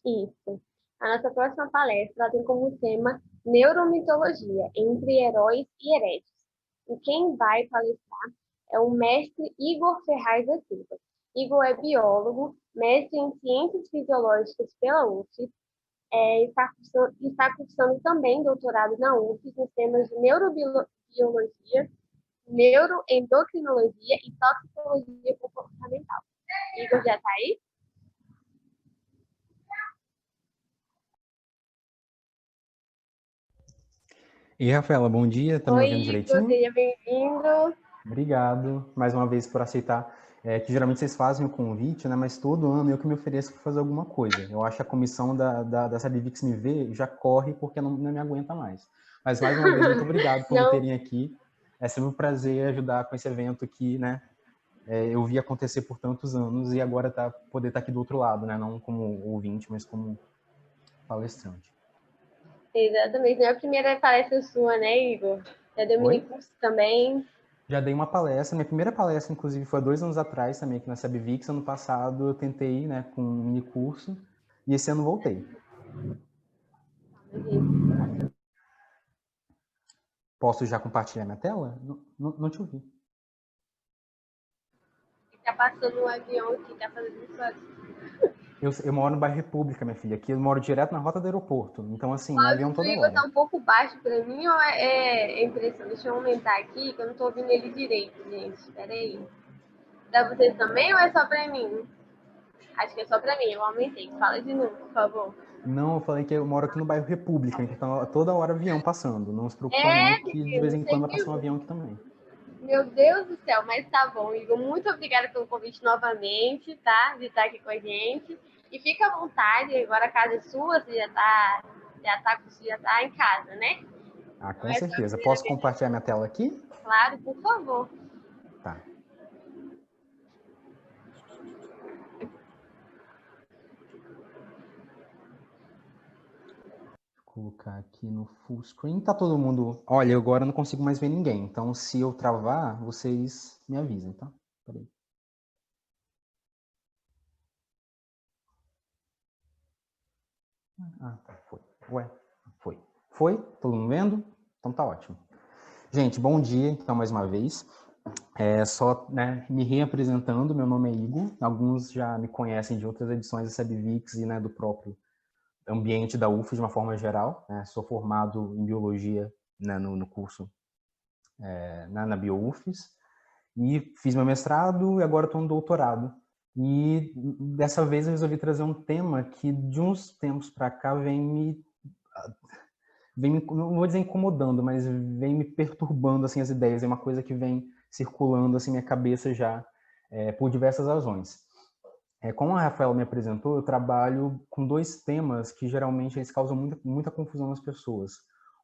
Isso. A nossa próxima palestra ela tem como tema Neuromitologia, entre heróis e hereges. E quem vai palestrar é o mestre Igor Ferraz da Silva. Igor é biólogo, mestre em Ciências Fisiológicas pela UF, está cursando também doutorado na UF nos temas de neurobiologia, neuroendocrinologia e toxicologia comportamental. Igor já está aí? E Rafaela, bom dia, tá me Oi, ouvindo Igor, direitinho? seja bem-vindo. Obrigado, mais uma vez, por aceitar. Que geralmente vocês fazem o convite, né? Mas todo ano eu que me ofereço para fazer alguma coisa. Eu acho que a comissão da Sabivix me vê já corre porque não me aguenta mais. Mas mais uma vez, muito obrigado por me Não, terem aqui. É sempre um prazer ajudar com esse evento que, né? Eu vi acontecer por tantos anos e agora poder estar aqui do outro lado, né? Não como ouvinte, mas como palestrante. exatamente, não é a primeira palestra sua, né, Igor? Já deu Oi? minicurso também. Já dei uma palestra, minha primeira palestra, inclusive, foi há 2 anos atrás também, aqui na Sabivix. Ano passado eu tentei, né, com um mini curso, e esse ano voltei. Posso já compartilhar minha tela? Não te ouvi. Tá passando um avião aqui, tá fazendo isso. Eu moro no bairro República, minha filha. Aqui eu moro direto na rota do aeroporto. Então, assim, O é áudio avião do toda Igor tá hora. um pouco baixo pra mim ou é impressão? Deixa eu aumentar aqui, que eu não tô ouvindo ele direito, gente. Espera aí. Pra vocês também ou é só pra mim? Acho que é só pra mim, eu aumentei. Fala de novo, por favor. Não, eu falei que eu moro aqui no bairro República, então tá toda hora avião passando. Não se preocupa não, É, que de vez menino, em quando vai sempre. passar um avião aqui também. Meu Deus do céu, mas tá bom, Igor. Muito obrigada pelo convite novamente, tá? De estar aqui com a gente. E fica à vontade, agora a casa é sua, você já tá em casa, né? Ah, Não com é só a certeza. primeira Posso vez. compartilhar minha tela aqui? Claro, por favor. Tá. Colocar aqui no full screen. Tá todo mundo... Olha, agora eu não consigo mais ver ninguém. Então, se eu travar, vocês me avisem, tá? Peraí. Ah, tá. Foi. Ué, foi. Foi? Todo mundo vendo? Então tá ótimo. Gente, bom dia, então, mais uma vez. Só, né, me reapresentando, meu nome é Igor. Alguns já me conhecem de outras edições da Sabivix e, né, do próprio ambiente da UF de uma forma geral, né? Sou formado em biologia, né, no curso na BioUFES, e fiz meu mestrado e agora estou no doutorado. E dessa vez eu resolvi trazer um tema que de uns tempos para cá não vou dizer incomodando, mas vem me perturbando assim as ideias. É uma coisa que vem circulando assim minha cabeça já por diversas razões. Como a Rafaela me apresentou, eu trabalho com 2 temas que geralmente eles causam muita confusão nas pessoas.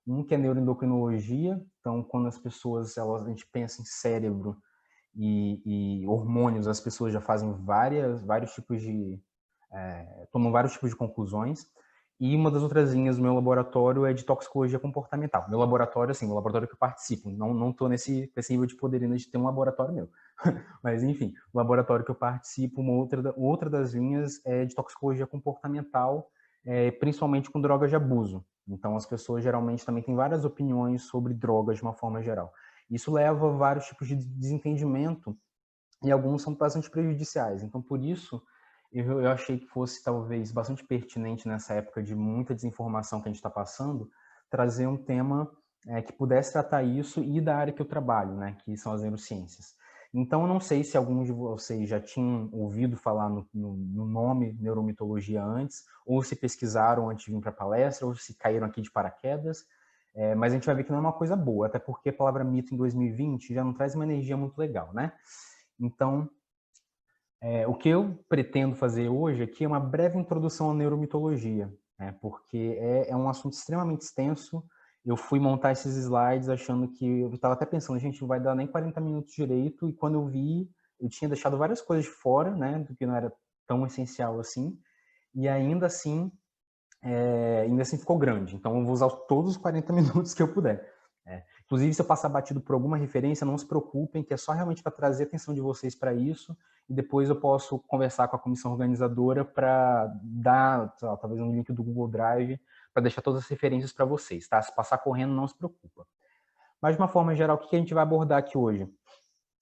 Um que é neuroendocrinologia, então quando as pessoas, a gente pensa em cérebro e hormônios, as pessoas já fazem vários tipos tomam vários tipos de conclusões. E uma das outras linhas do meu laboratório é de toxicologia comportamental. Meu laboratório, assim, o laboratório que eu participo. Não estou nesse nível de poder ainda de ter um laboratório meu. Mas, enfim, o laboratório que eu participo, outra das linhas é de toxicologia comportamental, principalmente com drogas de abuso. Então, as pessoas geralmente também têm várias opiniões sobre drogas de uma forma geral. Isso leva a vários tipos de desentendimento e alguns são bastante prejudiciais. Então, por isso, eu achei que fosse talvez bastante pertinente nessa época de muita desinformação que a gente está passando, trazer um tema que pudesse tratar isso e da área que eu trabalho, né, que são as neurociências. Então, eu não sei se alguns de vocês já tinham ouvido falar no nome neuromitologia antes, ou se pesquisaram antes de vir para a palestra, ou se caíram aqui de paraquedas, mas a gente vai ver que não é uma coisa boa, até porque a palavra mito em 2020 já não traz uma energia muito legal, né? Então, o que eu pretendo fazer hoje aqui é uma breve introdução à neuromitologia, né? Porque é um assunto extremamente extenso. Eu fui montar esses slides achando que... Eu estava até pensando, gente, não vai dar nem 40 minutos direito, e quando eu vi, eu tinha deixado várias coisas de fora, né? Do que não era tão essencial assim, e ainda assim ficou grande. Então, eu vou usar todos os 40 minutos que eu puder. Inclusive, se eu passar batido por alguma referência, não se preocupem, que é só realmente para trazer a atenção de vocês para isso, e depois eu posso conversar com a comissão organizadora para dar, lá, talvez um link do Google Drive, para deixar todas as referências para vocês, tá? Se passar correndo, não se preocupa. Mas, de uma forma geral, o que a gente vai abordar aqui hoje?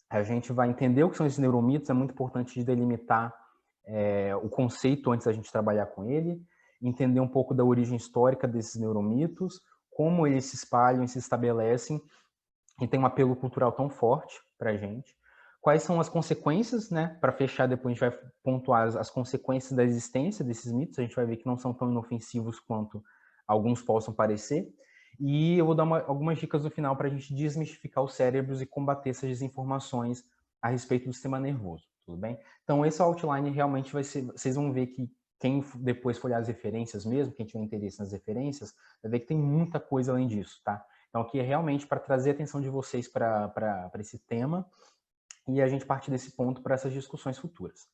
A gente vai entender o que são esses neuromitos, é muito importante de delimitar o conceito antes da gente trabalhar com ele, entender um pouco da origem histórica desses neuromitos, como eles se espalham e se estabelecem, e tem um apelo cultural tão forte para a gente. Quais são as consequências, né? Para fechar, depois a gente vai pontuar as consequências da existência desses mitos, a gente vai ver que não são tão inofensivos quanto alguns possam parecer. E eu vou dar algumas dicas no final para a gente desmistificar os cérebros e combater essas desinformações a respeito do sistema nervoso, tudo bem? Então, esse outline realmente vai ser... Vocês vão ver que quem depois for olhar as referências mesmo, quem tiver interesse nas referências, vai ver que tem muita coisa além disso, tá? Então, aqui é realmente para trazer a atenção de vocês para esse tema e a gente partir desse ponto para essas discussões futuras.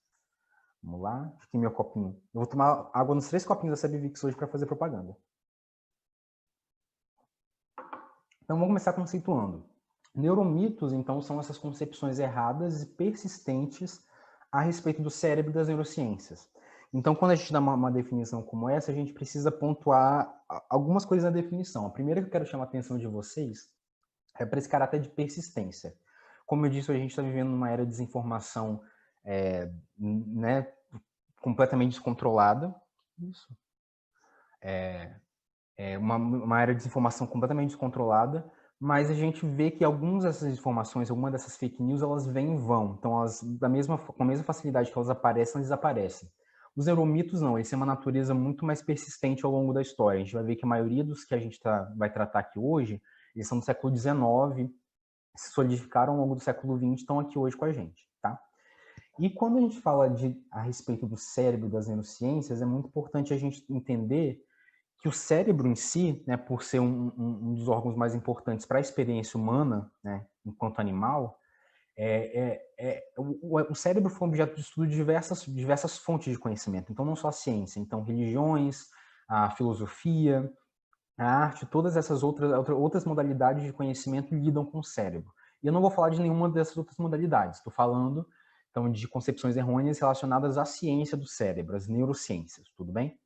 Vamos lá, aqui meu copinho. Eu vou tomar água nos 3 copinhos da Sebivix hoje para fazer propaganda. Então, vamos começar conceituando. Neuromitos, então, são essas concepções erradas e persistentes a respeito do cérebro e das neurociências. Então, quando a gente dá uma definição como essa, a gente precisa pontuar algumas coisas na definição. A primeira que eu quero chamar a atenção de vocês é para esse caráter de persistência. Como eu disse, a gente está vivendo numa era de desinformação né, completamente descontrolada. Isso. Uma era de desinformação completamente descontrolada, mas a gente vê que algumas dessas informações, algumas dessas fake news, elas vêm e vão. Então, elas, com a mesma facilidade que elas aparecem, elas desaparecem. Os neuromitos não, eles têm uma natureza muito mais persistente ao longo da história. A gente vai ver que a maioria dos que a gente vai tratar aqui hoje, eles são do século XIX, se solidificaram ao longo do século XX, estão aqui hoje com a gente, tá? E quando a gente fala a respeito do cérebro das neurociências, é muito importante a gente entender que o cérebro em si, né, por ser um dos órgãos mais importantes para a experiência humana, né, enquanto animal, o cérebro foi objeto de estudo de diversas fontes de conhecimento. Então, não só a ciência, então religiões, a filosofia, a arte, todas essas outras modalidades de conhecimento lidam com o cérebro. E eu não vou falar de nenhuma dessas outras modalidades, estou falando então de concepções errôneas relacionadas à ciência do cérebro, às neurociências, tudo bem?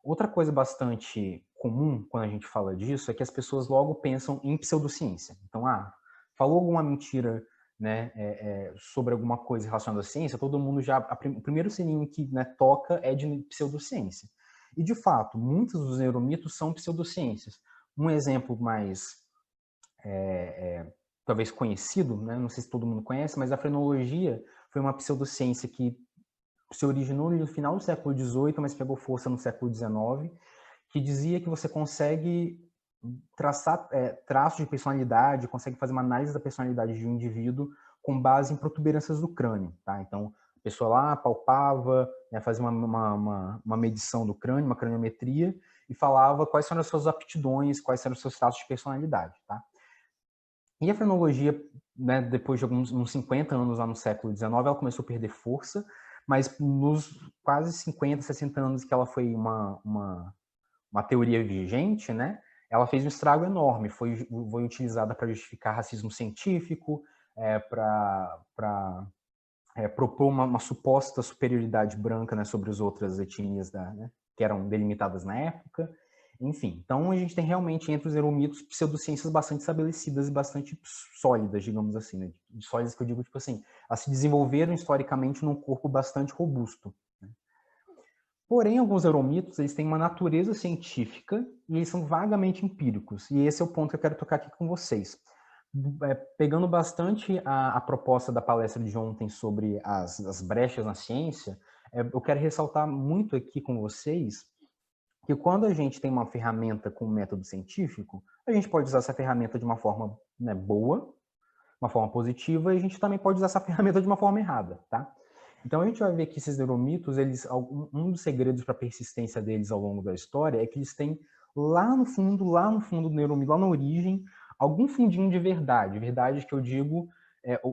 Outra coisa bastante comum quando a gente fala disso é que as pessoas logo pensam em pseudociência. Então, falou alguma mentira, né, sobre alguma coisa relacionada à ciência, todo mundo já... O primeiro sininho que, né, toca é de pseudociência. E, de fato, muitos dos neuromitos são pseudociências. Um exemplo mais, talvez conhecido, né, não sei se todo mundo conhece, mas a frenologia foi uma pseudociência que se originou no final do século XVIII, mas pegou força no século XIX, que dizia que você consegue traçar traços de personalidade, consegue fazer uma análise da personalidade de um indivíduo com base em protuberâncias do crânio, tá? Então, a pessoa lá palpava, né, fazia uma medição do crânio, uma craniometria, e falava quais eram as suas aptidões, quais eram os seus traços de personalidade, tá? E a frenologia, né, depois de uns 50 anos lá no século XIX, ela começou a perder força, mas nos quase 50, 60 anos que ela foi uma teoria vigente, né, ela fez um estrago enorme, foi utilizada para justificar racismo científico, para propor uma suposta superioridade branca, né, sobre as outras etnias né, que eram delimitadas na época. Enfim, então a gente tem realmente entre os neuromitos pseudociências bastante estabelecidas e bastante sólidas, digamos assim, né? Sólidas que eu digo, tipo assim, elas se desenvolveram historicamente num corpo bastante robusto. Né? Porém, alguns neuromitos, eles têm uma natureza científica e eles são vagamente empíricos. E esse é o ponto que eu quero tocar aqui com vocês. Pegando bastante a proposta da palestra de ontem sobre as brechas na ciência, eu quero ressaltar muito aqui com vocês que quando a gente tem uma ferramenta com um método científico, a gente pode usar essa ferramenta de uma forma, né, boa, uma forma positiva, e a gente também pode usar essa ferramenta de uma forma errada, tá? Então a gente vai ver que esses neuromitos, um dos segredos para a persistência deles ao longo da história é que eles têm lá no fundo do neuromito, lá na origem, algum fundinho de verdade. Verdade que eu digo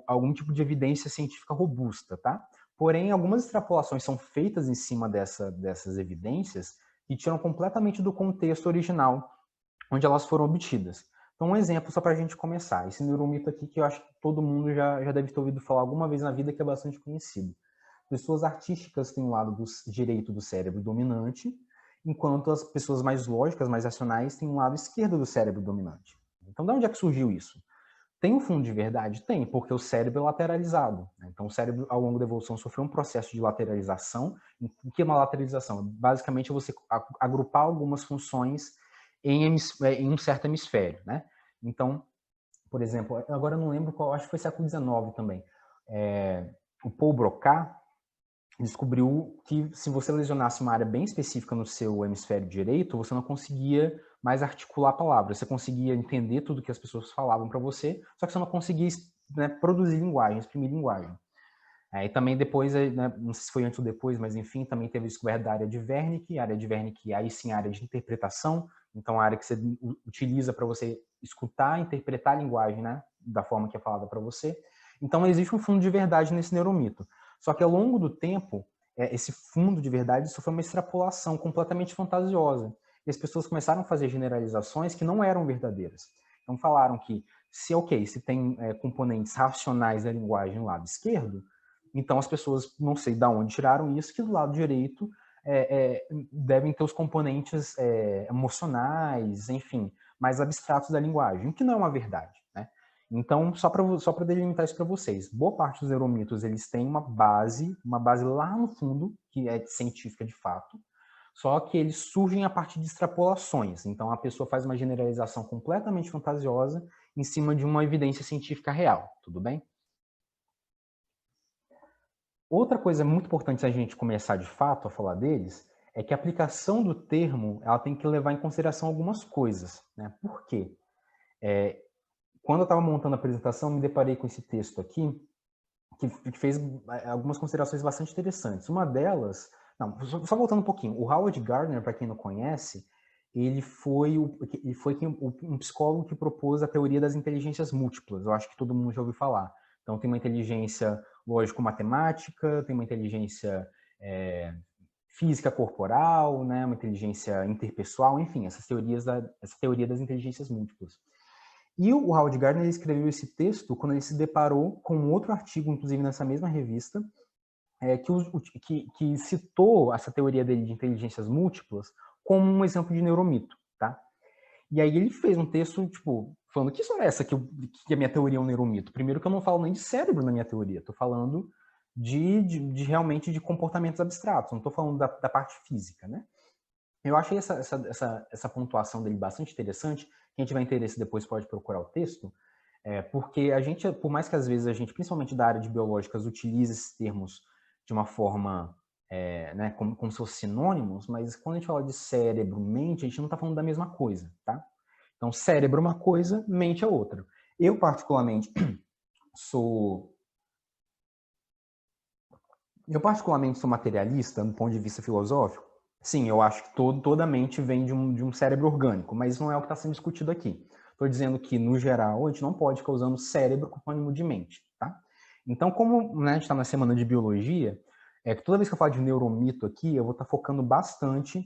algum tipo de evidência científica robusta, tá? Porém, algumas extrapolações são feitas em cima dessas evidências e tiram completamente do contexto original onde elas foram obtidas. Então, um exemplo só para a gente começar. Esse neuromito aqui que eu acho que todo mundo já deve ter ouvido falar alguma vez na vida, que é bastante conhecido. Pessoas artísticas têm um lado direito do cérebro dominante, enquanto as pessoas mais lógicas, mais racionais, têm um lado esquerdo do cérebro dominante. Então, de onde é que surgiu isso? Tem um fundo de verdade? Tem, porque o cérebro é lateralizado. Então, o cérebro, ao longo da evolução, sofreu um processo de lateralização. O que é uma lateralização? Basicamente, é você agrupar algumas funções em um certo hemisfério, né? Então, por exemplo, agora eu não lembro qual, acho que foi século XIX também. O Paul Broca descobriu que se você lesionasse uma área bem específica no seu hemisfério direito, você não conseguia mais articular palavras. Você conseguia entender tudo que as pessoas falavam para você, só que você não conseguia, né, produzir linguagem, exprimir linguagem. E também depois, né, não sei se foi antes ou depois, mas enfim, também teve a descoberta da área de Wernicke, aí sim a área de interpretação, então a área que você utiliza para você escutar, interpretar a linguagem, né, da forma que é falada para você. Então existe um fundo de verdade nesse neuromito. Só que ao longo do tempo, esse fundo de verdade sofreu uma extrapolação completamente fantasiosa. E as pessoas começaram a fazer generalizações que não eram verdadeiras. Então falaram que se tem componentes racionais da linguagem no lado esquerdo, então as pessoas, não sei de onde tiraram isso, que do lado direito devem ter os componentes emocionais, enfim, mais abstratos da linguagem, o que não é uma verdade, né? Então, só para delimitar isso para vocês, boa parte dos neuromitos, eles têm uma base lá no fundo, que é científica de fato, só que eles surgem a partir de extrapolações. Então, a pessoa faz uma generalização completamente fantasiosa em cima de uma evidência científica real, tudo bem? Outra coisa muito importante se a gente começar de fato a falar deles é que a aplicação do termo ela tem que levar em consideração algumas coisas, né? Por quê? Quando eu estava montando a apresentação, me deparei com esse texto aqui, que fez algumas considerações bastante interessantes. Uma delas, não, só voltando um pouquinho, o Howard Gardner, para quem não conhece, ele foi um psicólogo que propôs a teoria das inteligências múltiplas. Eu acho que todo mundo já ouviu falar. Então, tem uma inteligência lógico-matemática, tem uma inteligência física corporal, né, uma inteligência interpessoal, enfim, essa teoria das inteligências múltiplas. E o Howard Gardner escreveu esse texto quando ele se deparou com um outro artigo, inclusive nessa mesma revista, que citou essa teoria dele de inteligências múltiplas como um exemplo de neuromito, tá? E aí ele fez um texto, tipo, falando que história é essa que a minha teoria é um neuromito? Primeiro que eu não falo nem de cérebro na minha teoria, estou falando realmente de comportamentos abstratos, não estou falando da parte física, né? Eu achei essa pontuação dele bastante interessante. Quem tiver interesse depois pode procurar o texto, porque a gente, por mais que às vezes a gente, principalmente da área de biológicas, utilize esses termos de uma forma, né, como se fossem sinônimos, mas quando a gente fala de cérebro, mente, a gente não está falando da mesma coisa, tá? Então, cérebro é uma coisa, mente é outra. Eu, particularmente, sou materialista do ponto de vista filosófico. Sim, eu acho que toda mente vem de um cérebro orgânico, mas isso não é o que está sendo discutido aqui. Estou dizendo que, no geral, a gente não pode ficar usando cérebro com ânimo de mente, tá? Então, como, né, a gente está na semana de biologia, toda vez que eu falo de neuromito aqui, eu vou estar focando bastante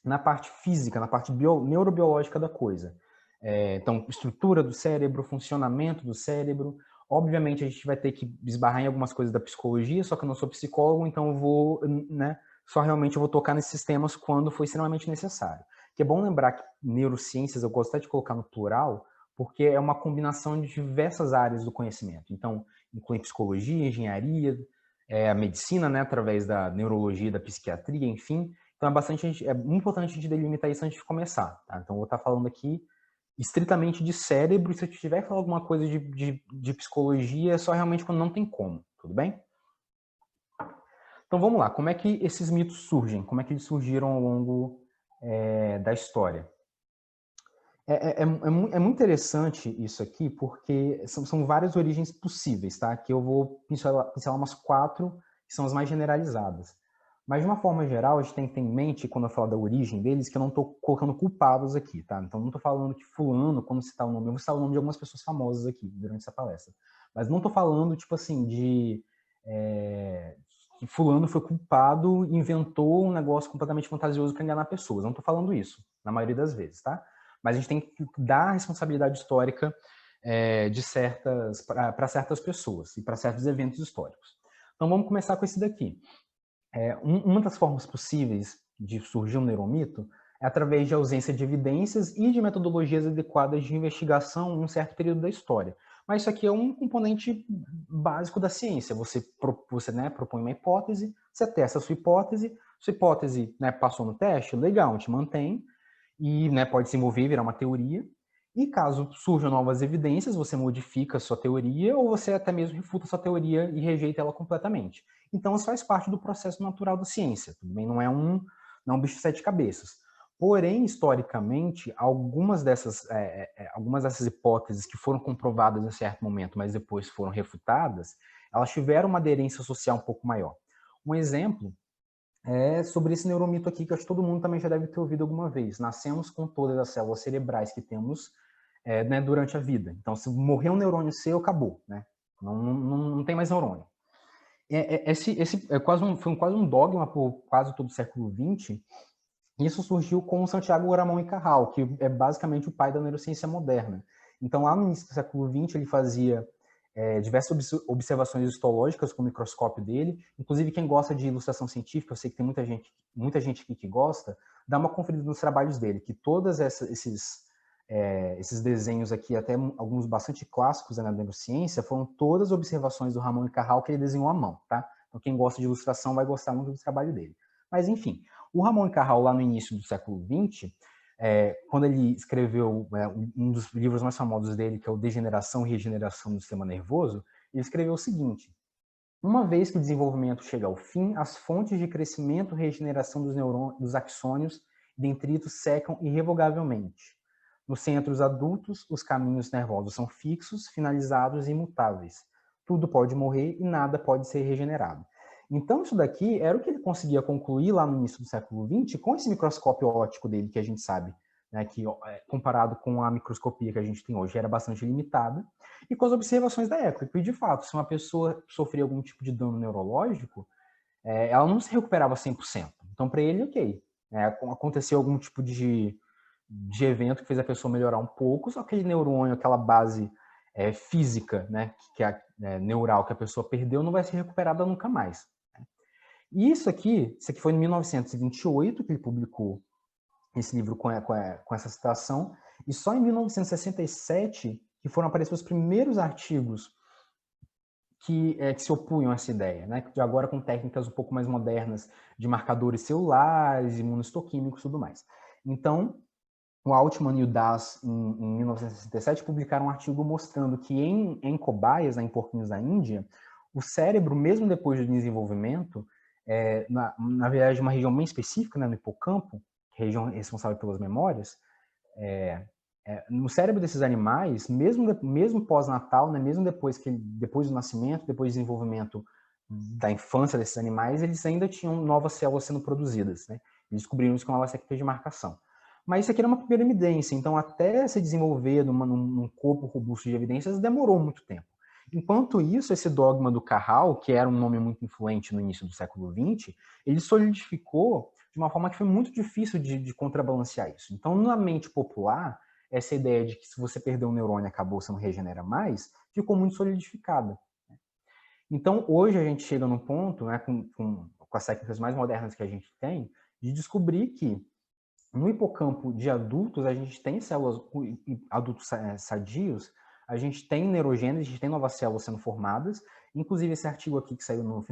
na parte física, na parte neurobiológica da coisa. Então, estrutura do cérebro, funcionamento do cérebro. Obviamente, a gente vai ter que esbarrar em algumas coisas da psicologia, só que eu não sou psicólogo, então eu vou, né, só vou tocar nesses temas quando for extremamente necessário. Que é bom lembrar que neurociências, eu gosto até de colocar no plural, porque é uma combinação de diversas áreas do conhecimento. Então, inclui psicologia, engenharia, a medicina, né, através da neurologia, da psiquiatria, enfim. Então, é muito importante a gente delimitar isso antes de começar. Tá? Então, eu vou estar falando aqui estritamente de cérebro, e se eu tiver que falar alguma coisa de psicologia, é só realmente quando não tem como, tudo bem? Então vamos lá, como é que esses mitos surgem? Como é que eles surgiram ao longo da história? É muito interessante isso aqui, porque são várias origens possíveis, tá? Aqui eu vou pincelar umas 4, que são as mais generalizadas. Mas, de uma forma geral, a gente tem que ter em mente, quando eu falo da origem deles, que eu não estou colocando culpados aqui, tá? Então, não estou falando que fulano, quando citar o nome, eu vou citar o nome de algumas pessoas famosas aqui, durante essa palestra. Mas não estou falando, tipo assim, que fulano foi culpado e inventou um negócio completamente fantasioso para enganar pessoas. Não estou falando isso, na maioria das vezes, tá? mas a gente tem que dar a responsabilidade histórica para certas pessoas e para certos eventos históricos. Então vamos começar com esse daqui. Uma das formas possíveis de surgir um neuromito é através de ausência de evidências e de metodologias adequadas de investigação em um certo período da história. Mas isso aqui é um componente básico da ciência. Você propõe uma hipótese, você testa a sua hipótese passou no teste, legal, a gente mantém, e pode se envolver, virar uma teoria. E caso surjam novas evidências, você modifica a sua teoria ou você até mesmo refuta a sua teoria e rejeita ela completamente. Então, isso faz parte do processo natural da ciência. Também não é um bicho de sete cabeças. Porém, historicamente, algumas dessas hipóteses que foram comprovadas em certo momento, mas depois foram refutadas, elas tiveram uma aderência social um pouco maior. Um exemplo é sobre esse neuromito aqui, que acho que todo mundo também já deve ter ouvido alguma vez. Nascemos com todas as células cerebrais que temos durante a vida. Então, se morrer um neurônio seu, acabou. Não tem mais neurônio. Foi quase um dogma por quase todo o século XX. Isso surgiu com o Santiago Ramón y Cajal, que é basicamente o pai da neurociência moderna. Então, lá no início do século XX, ele fazia diversas observações histológicas com o microscópio dele. Inclusive, quem gosta de ilustração científica, eu sei que tem muita gente aqui que gosta, dá uma conferida nos trabalhos dele, que todos esses desenhos aqui, até alguns bastante clássicos na neurociência, foram todas observações do Ramón y Cajal que ele desenhou à mão, tá? Então, quem gosta de ilustração vai gostar muito do trabalho dele. Mas, enfim, o Ramón y Cajal, lá no início do século XX, quando ele escreveu um dos livros mais famosos dele, que é o Degeneração e Regeneração do Sistema Nervoso, ele escreveu o seguinte: uma vez que o desenvolvimento chega ao fim, as fontes de crescimento e regeneração dos neurônios, dos axônios e dendritos secam irrevogavelmente. Nos centros adultos, os caminhos nervosos são fixos, finalizados e imutáveis. Tudo pode morrer e nada pode ser regenerado. Então, isso daqui era o que ele conseguia concluir lá no início do século XX com esse microscópio óptico dele, que a gente sabe, que comparado com a microscopia que a gente tem hoje, era bastante limitada, e com as observações da época. E, de fato, se uma pessoa sofria algum tipo de dano neurológico, ela não se recuperava 100%. Então, para ele, ok. Aconteceu algum tipo de evento que fez a pessoa melhorar um pouco, só aquele neurônio, aquela base física, que é neural que a pessoa perdeu, não vai ser recuperada nunca mais. E isso aqui foi em 1928 que ele publicou esse livro com essa citação, e só em 1967 que foram aparecer os primeiros artigos que se opunham a essa ideia, de agora com técnicas um pouco mais modernas de marcadores celulares, imunohistoquímicos e tudo mais. Então, o Altman e o Das, em 1967, publicaram um artigo mostrando que em cobaias, em porquinhos da Índia, o cérebro, mesmo depois do desenvolvimento, na verdade, uma região bem específica, no hipocampo, que é a região responsável pelas memórias, no cérebro desses animais, mesmo pós-natal, mesmo depois do nascimento, depois do desenvolvimento da infância desses animais, eles ainda tinham novas células sendo produzidas. Eles descobriram isso com uma técnica de marcação. Mas isso aqui era uma primeira evidência, então até se desenvolver num corpo robusto de evidências demorou muito tempo. Enquanto isso, esse dogma do Cajal, que era um nome muito influente no início do século XX, ele solidificou de uma forma que foi muito difícil de contrabalancear isso. Então, na mente popular, essa ideia de que se você perder um neurônio acabou, você não regenera mais, ficou muito solidificada. Então, hoje a gente chega num ponto, com as técnicas mais modernas que a gente tem, de descobrir que no hipocampo de adultos, a gente tem células, adultos sadios, a gente tem neurogênese, a gente tem novas células sendo formadas. Inclusive, esse artigo aqui que saiu no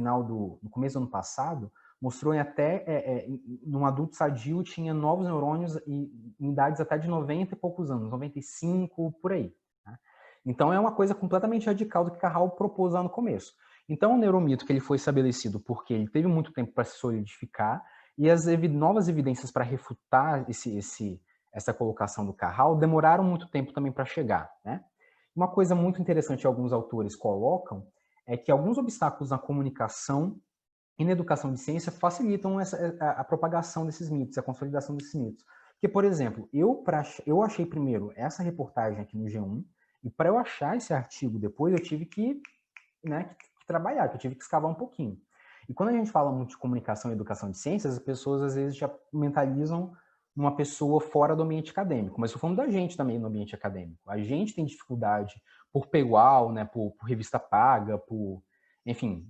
começo do ano passado, mostrou até num adulto sadio tinha novos neurônios em idades até de 90 e poucos anos, 95, por aí. Tá? Então, é uma coisa completamente radical do que Cajal propôs lá no começo. Então, o neuromito que ele foi estabelecido porque ele teve muito tempo para se solidificar, e as novas evidências para refutar essa colocação do Cajal demoraram muito tempo também para chegar. Uma coisa muito interessante que alguns autores colocam é que alguns obstáculos na comunicação e na educação de ciência facilitam a propagação desses mitos, a consolidação desses mitos. Porque, por exemplo, eu achei primeiro essa reportagem aqui no G1, e para eu achar esse artigo depois, eu tive que trabalhar, que eu tive que escavar um pouquinho. E quando a gente fala muito de comunicação e educação de ciências, as pessoas às vezes já mentalizam numa pessoa fora do ambiente acadêmico. Mas estou falando da gente também no ambiente acadêmico. A gente tem dificuldade por paywall, né, por revista paga, por, enfim,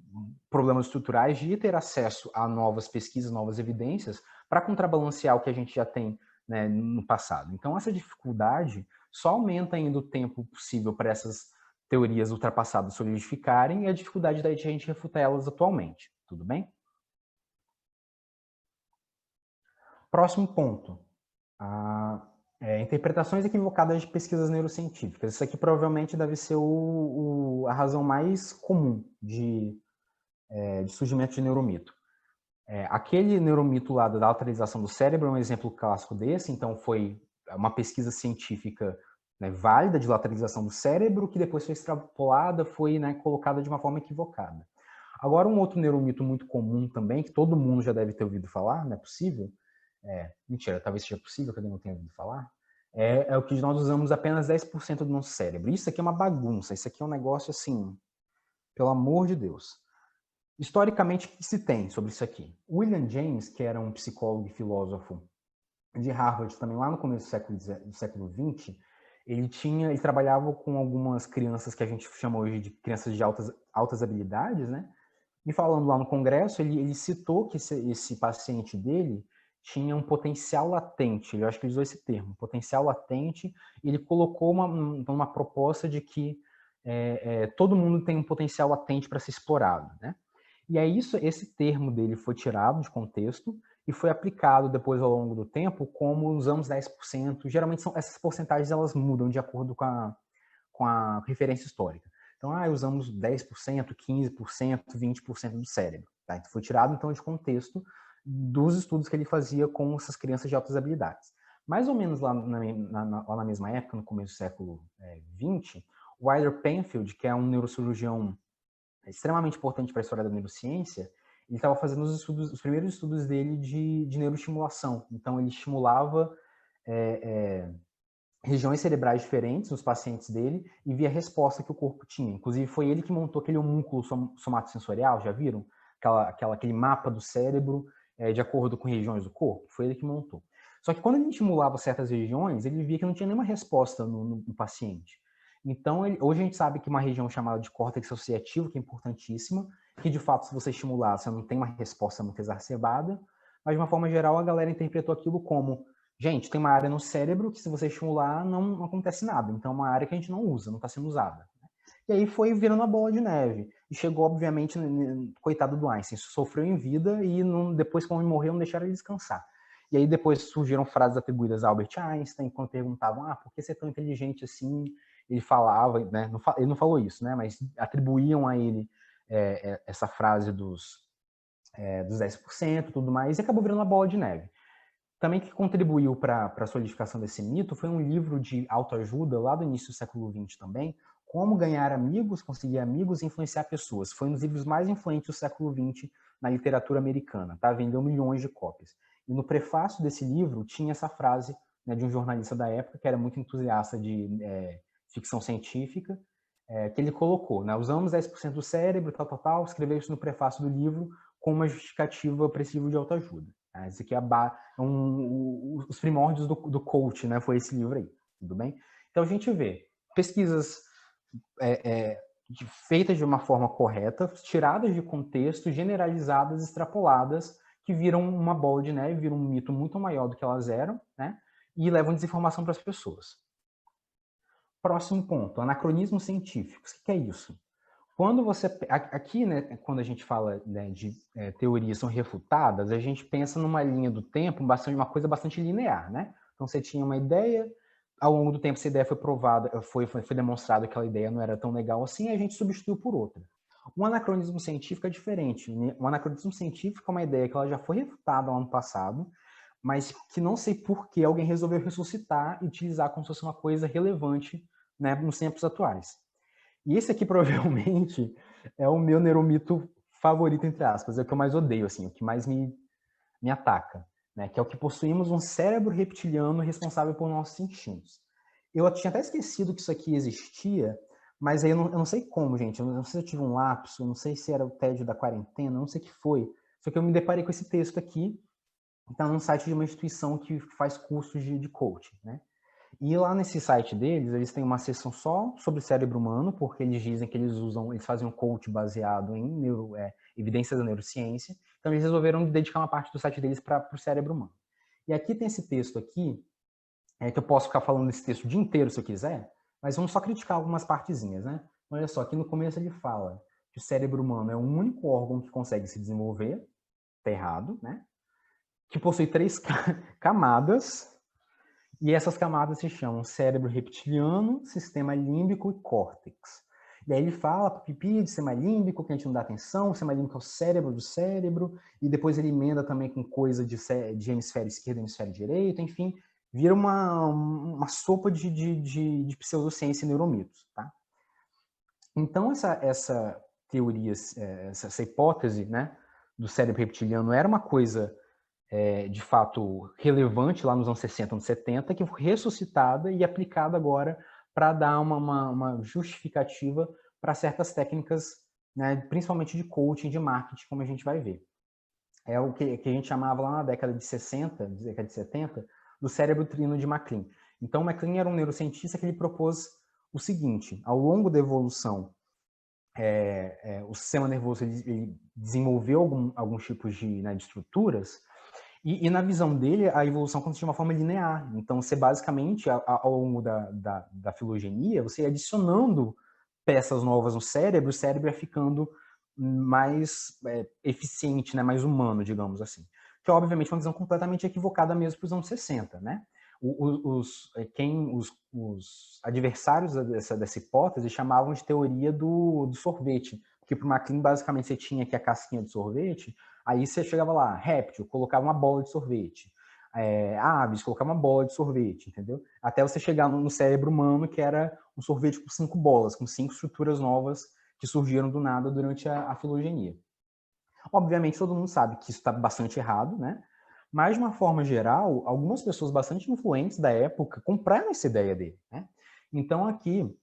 problemas estruturais de ter acesso a novas pesquisas, novas evidências, para contrabalancear o que a gente já tem, né, no passado. Então, essa dificuldade só aumenta ainda o tempo possível para essas teorias ultrapassadas solidificarem e a dificuldade da gente refutar elas atualmente. Tudo bem? Próximo ponto. Interpretações equivocadas de pesquisas neurocientíficas. Isso aqui provavelmente deve ser a razão mais comum de surgimento de neuromito. Aquele neuromito lá da lateralização do cérebro é um exemplo clássico desse, então foi uma pesquisa científica, né, válida de lateralização do cérebro, que depois foi extrapolada, foi, né, colocada de uma forma equivocada. Agora, um outro neuromito muito comum também, que todo mundo já deve ter ouvido falar, não é possível? Mentira, talvez seja possível que alguém não tenha ouvido falar. É o que nós usamos apenas 10% do nosso cérebro. Isso aqui é uma bagunça, isso aqui é um negócio assim, pelo amor de Deus. Historicamente, o que se tem sobre isso aqui? William James, que era um psicólogo e filósofo de Harvard, também lá no começo do século XX, ele trabalhava com algumas crianças que a gente chama hoje de crianças de altas habilidades, né? E falando lá no congresso, ele citou que esse paciente dele tinha um potencial latente, eu acho que ele usou esse termo, potencial latente, e ele colocou uma proposta de que todo mundo tem um potencial latente para ser explorado, né? E aí esse termo dele foi tirado de contexto e foi aplicado depois ao longo do tempo como usamos 10%. Geralmente essas porcentagens elas mudam de acordo com a referência histórica. Então, usamos 10%, 15%, 20% do cérebro. Tá? Então, foi tirado então de contexto dos estudos que ele fazia com essas crianças de altas habilidades. Mais ou menos lá na mesma época, no começo do século XX, o Wilder Penfield, que é um neurocirurgião extremamente importante para a história da neurociência, ele estava fazendo os primeiros estudos dele de neuroestimulação. Então, ele estimulava regiões cerebrais diferentes nos pacientes dele e via a resposta que o corpo tinha. Inclusive, foi ele que montou aquele homúnculo somatosensorial, já viram? Aquele mapa do cérebro de acordo com regiões do corpo. Foi ele que montou. Só que quando ele estimulava certas regiões, ele via que não tinha nenhuma resposta no paciente. Então, hoje a gente sabe que uma região chamada de córtex associativo, que é importantíssima, que de fato, se você estimular, você não tem uma resposta muito exacerbada, mas de uma forma geral, a galera interpretou aquilo como: gente, tem uma área no cérebro que se você estimular não acontece nada. Então é uma área que a gente não usa, não está sendo usada. E aí foi virando uma bola de neve. E chegou, obviamente, coitado do Einstein, sofreu em vida e depois, quando ele morreu, não deixaram ele descansar. E aí depois surgiram frases atribuídas a Albert Einstein, quando perguntavam, por que você é tão inteligente assim? Ele falava, né? Ele não falou isso, né? Mas atribuíam a ele essa frase dos 10% e tudo mais, e acabou virando uma bola de neve. Também que contribuiu para a solidificação desse mito foi um livro de autoajuda lá do início do século XX também, Como Ganhar Amigos, Conseguir Amigos e Influenciar Pessoas. Foi um dos livros mais influentes do século XX na literatura americana, tá? Vendeu milhões de cópias. E no prefácio desse livro tinha essa frase, né, de um jornalista da época que era muito entusiasta de ficção científica, que ele colocou, né? Usamos 10% do cérebro, tal, escreveu isso no prefácio do livro como uma justificativa para esse livro de autoajuda. Esse aqui é os primórdios do coach, né? Foi esse livro aí, tudo bem? Então a gente vê pesquisas feitas de uma forma correta, tiradas de contexto, generalizadas, extrapoladas, que viram uma bola de neve, viram um mito muito maior do que elas eram, né? E levam desinformação para as pessoas. Próximo ponto, anacronismo científico. O que é isso? Quando você aqui, né, quando a gente fala, né, de teorias são refutadas, a gente pensa numa linha do tempo, uma coisa bastante linear, né? Então você tinha uma ideia, ao longo do tempo essa ideia foi provada, foi demonstrado que aquela ideia não era tão legal assim, e a gente substituiu por outra. Um anacronismo científico é diferente. Um anacronismo científico é uma ideia que ela já foi refutada no ano passado, mas que não sei por que alguém resolveu ressuscitar e utilizar como se fosse uma coisa relevante, né, nos tempos atuais. E esse aqui provavelmente é o meu neuromito favorito, entre aspas, é o que eu mais odeio, assim, o que mais me ataca, né? Que é o que possuímos um cérebro reptiliano responsável por nossos instintos. Eu tinha até esquecido que isso aqui existia, mas aí eu não sei como, gente, eu não sei se eu tive um lapso, eu não sei se era o tédio da quarentena, eu não sei o que foi, só que eu me deparei com esse texto aqui, está num site de uma instituição que faz cursos de coaching, né? E lá nesse site deles, eles têm uma seção só sobre o cérebro humano, porque eles dizem que eles fazem um coach baseado em evidências da neurociência. Então eles resolveram dedicar uma parte do site deles para o cérebro humano. E aqui tem esse texto aqui, que eu posso ficar falando desse texto o dia inteiro se eu quiser, mas vamos só criticar algumas partezinhas, né? Olha só, aqui no começo ele fala que o cérebro humano é o único órgão que consegue se desenvolver, tá errado, né? Que possui 3 camadas, e essas camadas se chamam cérebro reptiliano, sistema límbico e córtex. E aí ele fala para pipi de sistema límbico, que a gente não dá atenção, o sistema límbico é o cérebro do cérebro, e depois ele emenda também com coisa de hemisfério esquerdo e hemisfério direito, enfim, vira uma sopa de pseudociência e neuromitos. Tá? Então essa teoria, essa hipótese, né, do cérebro reptiliano era uma coisa de fato relevante lá nos anos 60, anos 70, que foi ressuscitada e aplicada agora para dar uma justificativa para certas técnicas, né, principalmente de coaching, de marketing, como a gente vai ver. É o que a gente chamava lá na década de 60, década de 70, do cérebro trino de MacLean. Então, MacLean era um neurocientista que ele propôs o seguinte: ao longo da evolução, o sistema nervoso ele desenvolveu alguns tipos de estruturas. E na visão dele, a evolução acontece de uma forma linear. Então, você basicamente, ao longo da filogenia, você ia adicionando peças novas no cérebro, o cérebro ia ficando mais eficiente, né, mais humano, digamos assim. Que, obviamente, é uma visão completamente equivocada mesmo para os anos 60, né? Os adversários dessa hipótese chamavam de teoria do sorvete, porque para o MacLean, basicamente, você tinha aqui a casquinha de sorvete. Aí você chegava lá, réptil, colocava uma bola de sorvete. Aves, colocava uma bola de sorvete, entendeu? Até você chegar no cérebro humano, que era um sorvete com 5 bolas, com 5 estruturas novas que surgiram do nada durante a filogenia. Obviamente, todo mundo sabe que isso está bastante errado, né? Mas, de uma forma geral, algumas pessoas bastante influentes da época compraram essa ideia dele, né? Então, aqui,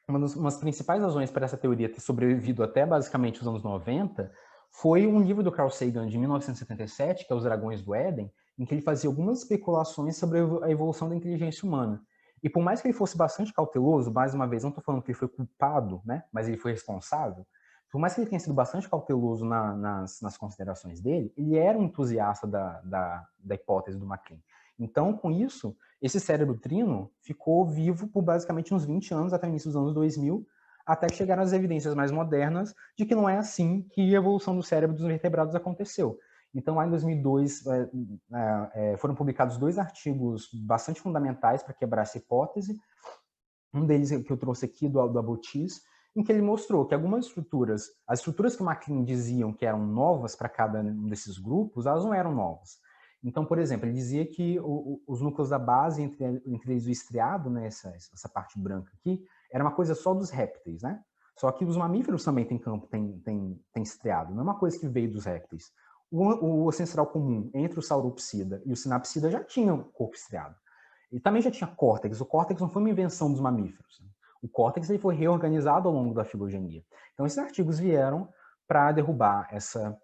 uma das principais razões para essa teoria ter sobrevivido até basicamente os anos 90 foi um livro do Carl Sagan de 1977, que é Os Dragões do Éden, em que ele fazia algumas especulações sobre a evolução da inteligência humana. E por mais que ele fosse bastante cauteloso, mais uma vez, não estou falando que ele foi culpado, né, mas ele foi responsável, por mais que ele tenha sido bastante cauteloso nas considerações dele, ele era um entusiasta da hipótese do MacLean. Então, com isso, esse cérebro trino ficou vivo por basicamente uns 20 anos, até o início dos anos 2000, até que chegaram as evidências mais modernas de que não é assim que a evolução do cérebro dos vertebrados aconteceu. Então, lá em 2002, foram publicados 2 artigos bastante fundamentais para quebrar essa hipótese. Um deles que eu trouxe aqui, do Aboutiz, em que ele mostrou que algumas estruturas, as estruturas que o MacLean diziam que eram novas para cada um desses grupos, elas não eram novas. Então, por exemplo, ele dizia que os núcleos da base, entre eles o estriado, né, essa parte branca aqui, era uma coisa só dos répteis, né? Só que os mamíferos também têm estriado, não é uma coisa que veio dos répteis. O ancestral comum entre o sauropsida e o sinapsida já tinham corpo estriado. E também já tinha córtex. O córtex não foi uma invenção dos mamíferos. O córtex ele foi reorganizado ao longo da filogenia. Então, esses artigos vieram para derrubar essa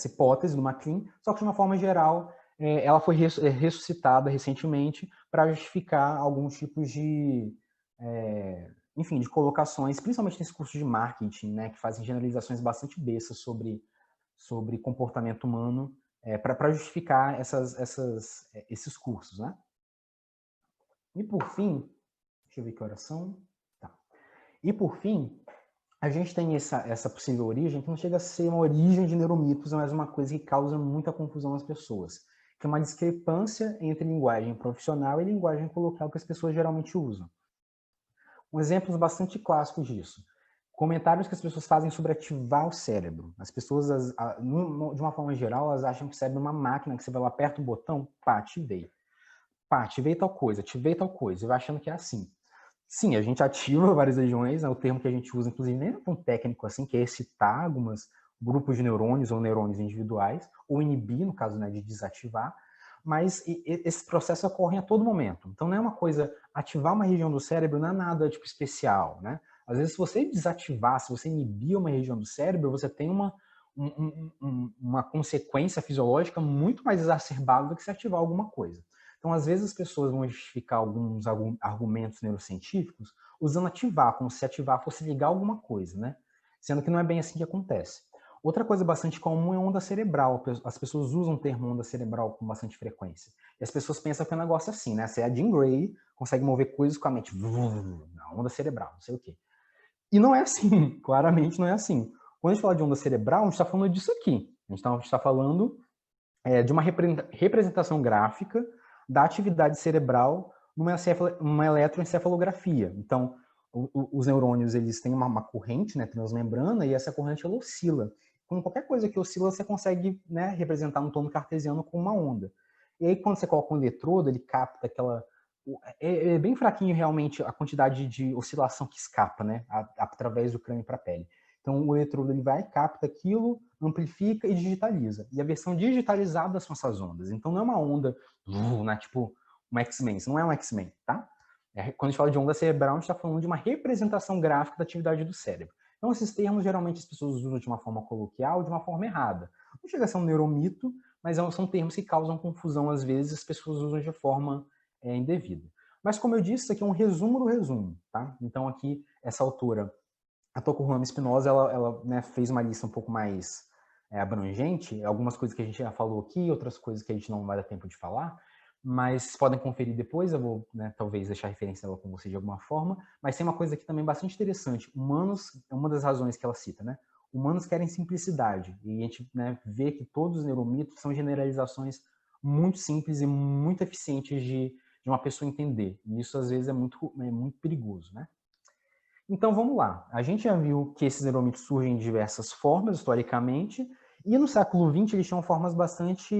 hipótese do MacLean, só que de uma forma geral, ela foi ressuscitada recentemente para justificar alguns tipos enfim, de colocações, principalmente nesse curso de marketing, né, que fazem generalizações bastante bestas sobre comportamento humano, para justificar esses cursos, né? E por fim, deixa eu ver que horas são. Tá. E por fim, a gente tem essa possível origem que não chega a ser uma origem de neuromitos, mas uma coisa que causa muita confusão nas pessoas, que é uma discrepância entre linguagem profissional e linguagem coloquial que as pessoas geralmente usam. Um exemplo bastante clássico disso. Comentários que as pessoas fazem sobre ativar o cérebro. As pessoas, de uma forma geral, elas acham que o cérebro é uma máquina que você vai lá, aperta um botão, pá, ativei. Pá, ativei tal coisa, ativei tal coisa. E vai achando que é assim. Sim, a gente ativa várias regiões, é o termo que a gente usa, inclusive, nem é tão técnico assim, que é excitar alguns grupos de neurônios ou neurônios individuais, ou inibir, no caso, né, de desativar, mas esses processos ocorrem a todo momento. Então, não é uma coisa, ativar uma região do cérebro não é nada tipo especial, né? Às vezes, se você desativar, se você inibir uma região do cérebro, você tem uma consequência fisiológica muito mais exacerbada do que se ativar alguma coisa. Então, às vezes, as pessoas vão justificar alguns argumentos neurocientíficos usando ativar, como se ativar fosse ligar alguma coisa, né? Sendo que não é bem assim que acontece. Outra coisa bastante comum é onda cerebral. As pessoas usam o termo onda cerebral com bastante frequência. E as pessoas pensam que é um negócio assim, né? Você é a Jean Grey, consegue mover coisas com a mente. Na onda cerebral, não sei o quê. E não é assim, claramente não é assim. Quando a gente fala de onda cerebral, a gente está falando disso aqui. A gente está falando de uma representação gráfica da atividade cerebral numa eletroencefalografia. Então, os neurônios eles têm uma corrente, né, transmembrana, e essa corrente ela oscila. Como qualquer coisa que oscila, você consegue, né, representar um tom cartesiano com uma onda. E aí, quando você coloca um eletrodo, ele capta aquela... É bem fraquinho, realmente, a quantidade de oscilação que escapa, né, através do crânio para a pele. Então, o eletrodo ele vai, capta aquilo, amplifica e digitaliza. E a versão digitalizada são essas ondas. Então, não é uma onda, né, tipo um X-Men. Isso não é um X-Men, tá? Quando a gente fala de onda cerebral, a gente está falando de uma representação gráfica da atividade do cérebro. Então, esses termos, geralmente, as pessoas usam de uma forma coloquial, de uma forma errada. Não chega a ser um neuromito, mas são termos que causam confusão, às vezes, as pessoas usam de forma indevida. Mas, como eu disse, isso aqui é um resumo do resumo, tá? Então, aqui, essa autora, a Tokuhama Espinosa, ela né, fez uma lista um pouco mais abrangente, algumas coisas que a gente já falou aqui, outras coisas que a gente não vai dar tempo de falar, mas podem conferir depois, eu vou né, talvez deixar a referência dela com vocês de alguma forma, mas tem uma coisa aqui também bastante interessante, humanos, é uma das razões que ela cita, né? Humanos querem simplicidade, e a gente né, vê que todos os neuromitos são generalizações muito simples e muito eficientes de uma pessoa entender, e isso às vezes é muito perigoso, né? Então vamos lá, a gente já viu que esses neuromitos surgem de diversas formas, historicamente, e no século XX eles tinham formas bastante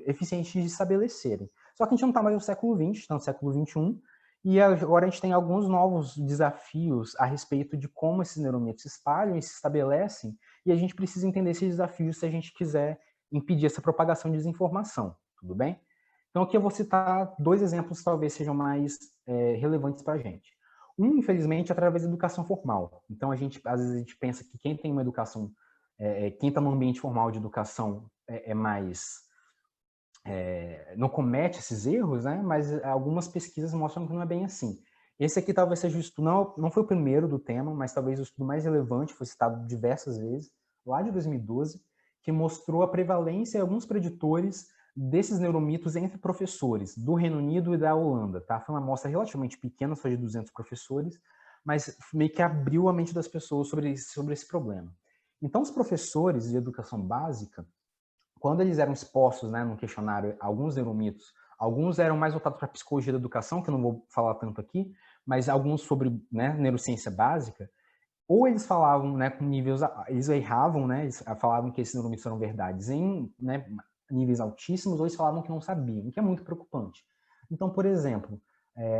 eficientes de se estabelecerem. Só que a gente não está mais no século XX, está no século XXI, e agora a gente tem alguns novos desafios a respeito de como esses neuromitos se espalham e se estabelecem, e a gente precisa entender esses desafios se a gente quiser impedir essa propagação de desinformação, tudo bem? Então aqui eu vou citar dois exemplos que talvez sejam mais relevantes para a gente. Infelizmente, através da educação formal. Então, às vezes a gente pensa que quem tem uma educação, quem está no ambiente formal de educação não comete esses erros, né? Mas algumas pesquisas mostram que não é bem assim. Esse aqui talvez seja o estudo, não foi o primeiro do tema, mas talvez o estudo mais relevante, foi citado diversas vezes, lá de 2012, que mostrou a prevalência e alguns preditores desses neuromitos entre professores do Reino Unido e da Holanda, tá? Foi uma amostra relativamente pequena, só de 200 professores, mas meio que abriu a mente das pessoas sobre esse problema. Então, os professores de educação básica, quando eles eram expostos né, no questionário alguns neuromitos, alguns eram mais voltados para a psicologia da educação, que eu não vou falar tanto aqui, mas alguns sobre né, neurociência básica, ou eles falavam né, com níveis, eles erravam, né, eles falavam que esses neuromitos eram verdades em né, níveis altíssimos, ou eles falavam que não sabiam, o que é muito preocupante. Então, por exemplo,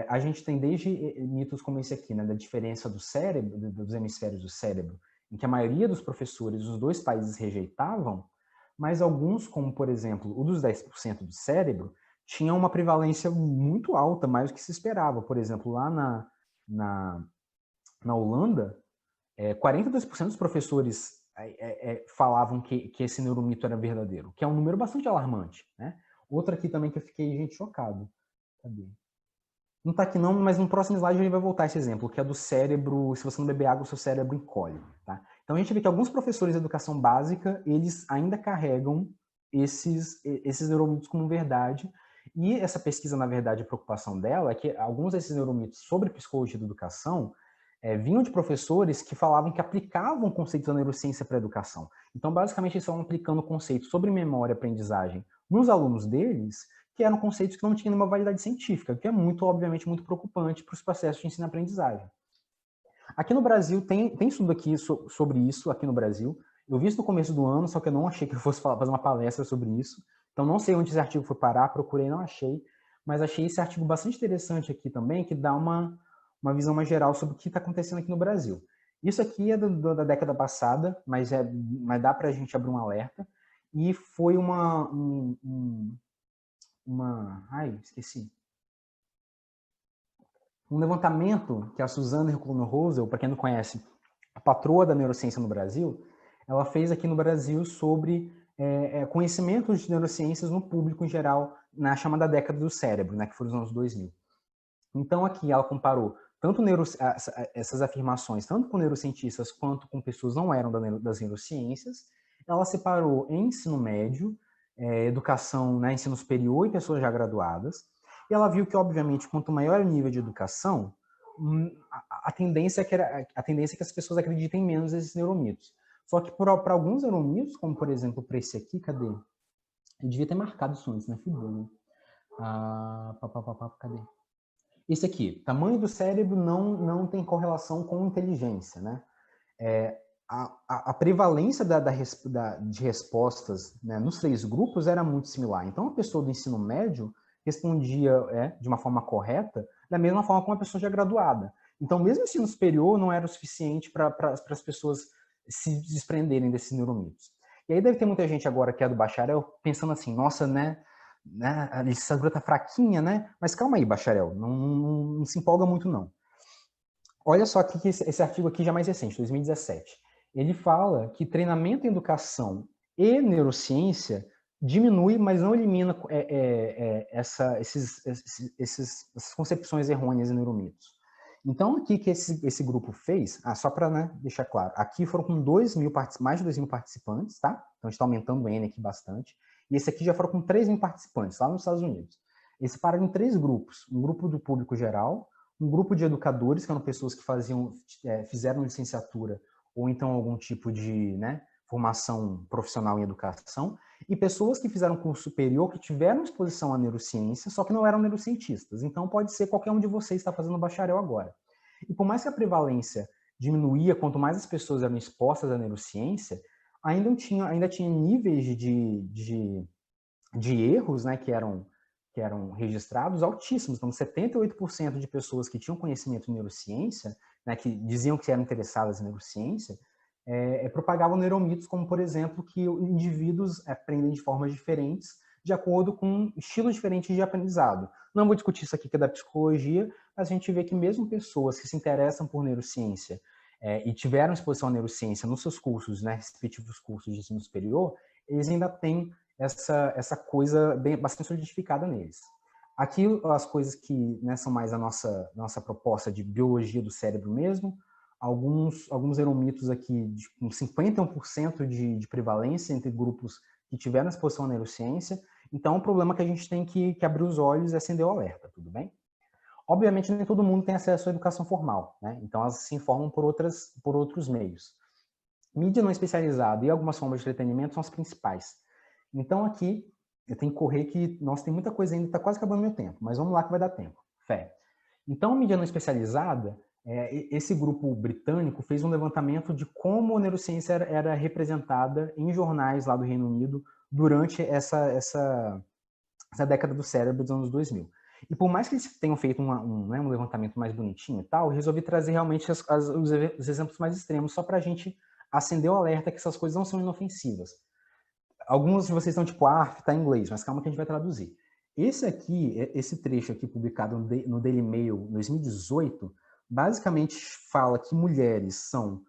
a gente tem desde mitos como esse aqui, né, da diferença do cérebro, dos hemisférios do cérebro, em que a maioria dos professores dos dois países rejeitavam, mas alguns, como por exemplo o dos 10% do cérebro, tinham uma prevalência muito alta, mais do que se esperava. Por exemplo, lá na Holanda, 42% dos professores falavam que esse neuromito era verdadeiro, que é um número bastante alarmante. Né? Outra aqui também que eu fiquei, gente, chocado. Cadê? Não está aqui não, mas no próximo slide ele vai voltar esse exemplo, que é do cérebro, se você não beber água, o seu cérebro encolhe. Tá? Então a gente vê que alguns professores de educação básica, eles ainda carregam esses neuromitos como verdade, e essa pesquisa, na verdade, a preocupação dela é que alguns desses neuromitos sobre psicologia da educação vinham de professores que falavam que aplicavam conceitos da neurociência para a educação. Então, basicamente, eles estavam aplicando conceitos sobre memória e aprendizagem nos alunos deles, que eram conceitos que não tinham nenhuma validade científica, que é obviamente, muito preocupante para os processos de ensino-aprendizagem. Aqui no Brasil, tem estudo aqui sobre isso, aqui no Brasil. Eu vi isso no começo do ano, só que eu não achei que eu fosse fazer uma palestra sobre isso. Então, não sei onde esse artigo foi parar, procurei, não achei. Mas achei esse artigo bastante interessante aqui também, que dá uma visão mais geral sobre o que está acontecendo aqui no Brasil. Isso aqui é da década passada, mas dá para a gente abrir um alerta. E foi esqueci. Um levantamento que a Suzanne Herculano Rosel, para quem não conhece, a patroa da neurociência no Brasil, ela fez aqui no Brasil sobre conhecimentos de neurociências no público em geral, na chamada década do cérebro, né, que foram os anos 2000. Então, aqui ela comparou tanto essas afirmações, tanto com neurocientistas quanto com pessoas que não eram das neurociências. Ela separou em ensino médio, educação, né, ensino superior e pessoas já graduadas. E ela viu que, obviamente, quanto maior o nível de educação, a tendência é que as pessoas acreditem menos nesses neuromitos. Só que para alguns neuromitos, como por exemplo para esse aqui, cadê? Eu devia ter marcado isso antes, né? Fui bom. Cadê? Esse aqui, tamanho do cérebro não tem correlação com inteligência, né? A prevalência de respostas, né, nos 3 grupos era muito similar. Então, a pessoa do ensino médio respondia de uma forma correta, da mesma forma que uma pessoa já graduada. Então, mesmo o ensino superior não era o suficiente para as pessoas se desprenderem desses neuromitos. E aí deve ter muita gente agora que é do bacharel pensando assim, nossa, né, a licenciatura tá fraquinha, né? Mas calma aí, bacharel, não se empolga muito, não. Olha só que esse artigo aqui já é mais recente, 2017. Ele fala que treinamento em educação e neurociência diminui, mas não elimina essas concepções errôneas em neuromitos. Então, aqui que esse grupo fez, só para, né, deixar claro, aqui foram com mais de 2 mil participantes, tá? Então, a gente está aumentando o N aqui bastante. E esse aqui já foram com 3 mil participantes, lá nos Estados Unidos. Eles separaram em 3 grupos. Um grupo do público geral, um grupo de educadores, que eram pessoas que fizeram licenciatura ou então algum tipo de, né, formação profissional em educação, e pessoas que fizeram curso superior, que tiveram exposição à neurociência, só que não eram neurocientistas. Então, pode ser qualquer um de vocês está fazendo bacharel agora. E por mais que a prevalência diminuía, quanto mais as pessoas eram expostas à neurociência, ainda tinha níveis de erros, né, que eram registrados altíssimos. Então, 78% de pessoas que tinham conhecimento em neurociência, né, que diziam que eram interessadas em neurociência, propagavam neuromitos, como, por exemplo, que indivíduos aprendem de formas diferentes, de acordo com estilos diferentes de aprendizado. Não vou discutir isso aqui, que é da psicologia, mas a gente vê que mesmo pessoas que se interessam por neurociência e tiveram exposição à neurociência nos seus cursos, né, respectivos cursos de ensino superior, eles ainda têm essa coisa bastante solidificada neles. Aqui, as coisas que, né, são mais a nossa proposta de biologia do cérebro mesmo, alguns neuromitos aqui com 51% de prevalência entre grupos que tiveram exposição à neurociência. Então, o problema é que a gente tem que abrir os olhos e acender o alerta, tudo bem? Obviamente, nem todo mundo tem acesso à educação formal, né? Então, elas se informam por outros meios. Mídia não especializada e algumas formas de entretenimento são as principais. Então, aqui, eu tenho que correr que, nossa, tem muita coisa ainda, está quase acabando meu tempo, mas vamos lá que vai dar tempo. Fé. Então, mídia não especializada, esse grupo britânico fez um levantamento de como a neurociência era representada em jornais lá do Reino Unido durante essa década do cérebro dos anos 2000. E por mais que eles tenham feito um levantamento mais bonitinho e tal, eu resolvi trazer realmente os exemplos mais extremos, só para a gente acender o alerta que essas coisas não são inofensivas. Alguns de vocês estão tipo, tá em inglês, mas calma que a gente vai traduzir. Esse trecho aqui publicado no Daily Mail em 2018, basicamente fala que mulheres são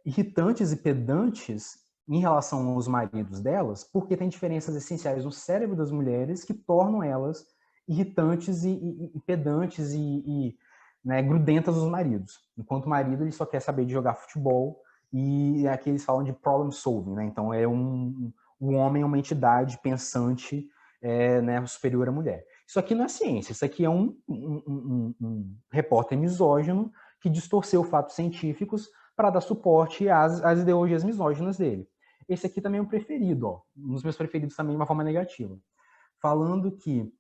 irritantes e pedantes em relação aos maridos delas, porque tem diferenças essenciais no cérebro das mulheres que tornam elas irritantes e pedantes e né, grudentas dos maridos. Enquanto o marido ele só quer saber de jogar futebol e aqui eles falam de problem solving, né? Então o homem é uma entidade pensante né, superior à mulher. Isso aqui não é ciência, isso aqui é um repórter misógino que distorceu fatos científicos para dar suporte às ideologias misóginas dele. Esse aqui também é um preferido, ó, um dos meus preferidos também de uma forma negativa. Falando que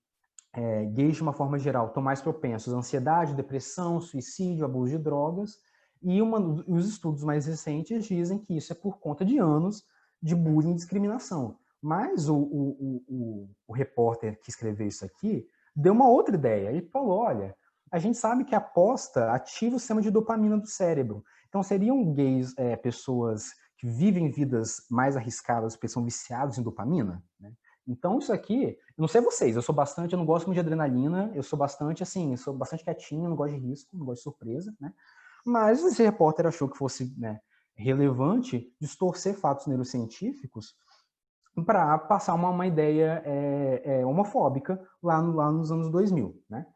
gays, de uma forma geral, estão mais propensos à ansiedade, depressão, suicídio, abuso de drogas, e os estudos mais recentes dizem que isso é por conta de anos de bullying e discriminação. Mas o repórter que escreveu isso aqui deu uma outra ideia. Ele falou, olha, a gente sabe que a aposta ativa o sistema de dopamina do cérebro. Então, seriam gays pessoas que vivem vidas mais arriscadas porque são viciados em dopamina? Né? Então, isso aqui, eu não sei vocês, eu não gosto muito de adrenalina, eu sou bastante quietinho, não gosto de risco, não gosto de surpresa, né? Mas esse repórter achou que fosse, né, relevante distorcer fatos neurocientíficos para passar uma ideia homofóbica lá nos anos 2000, né?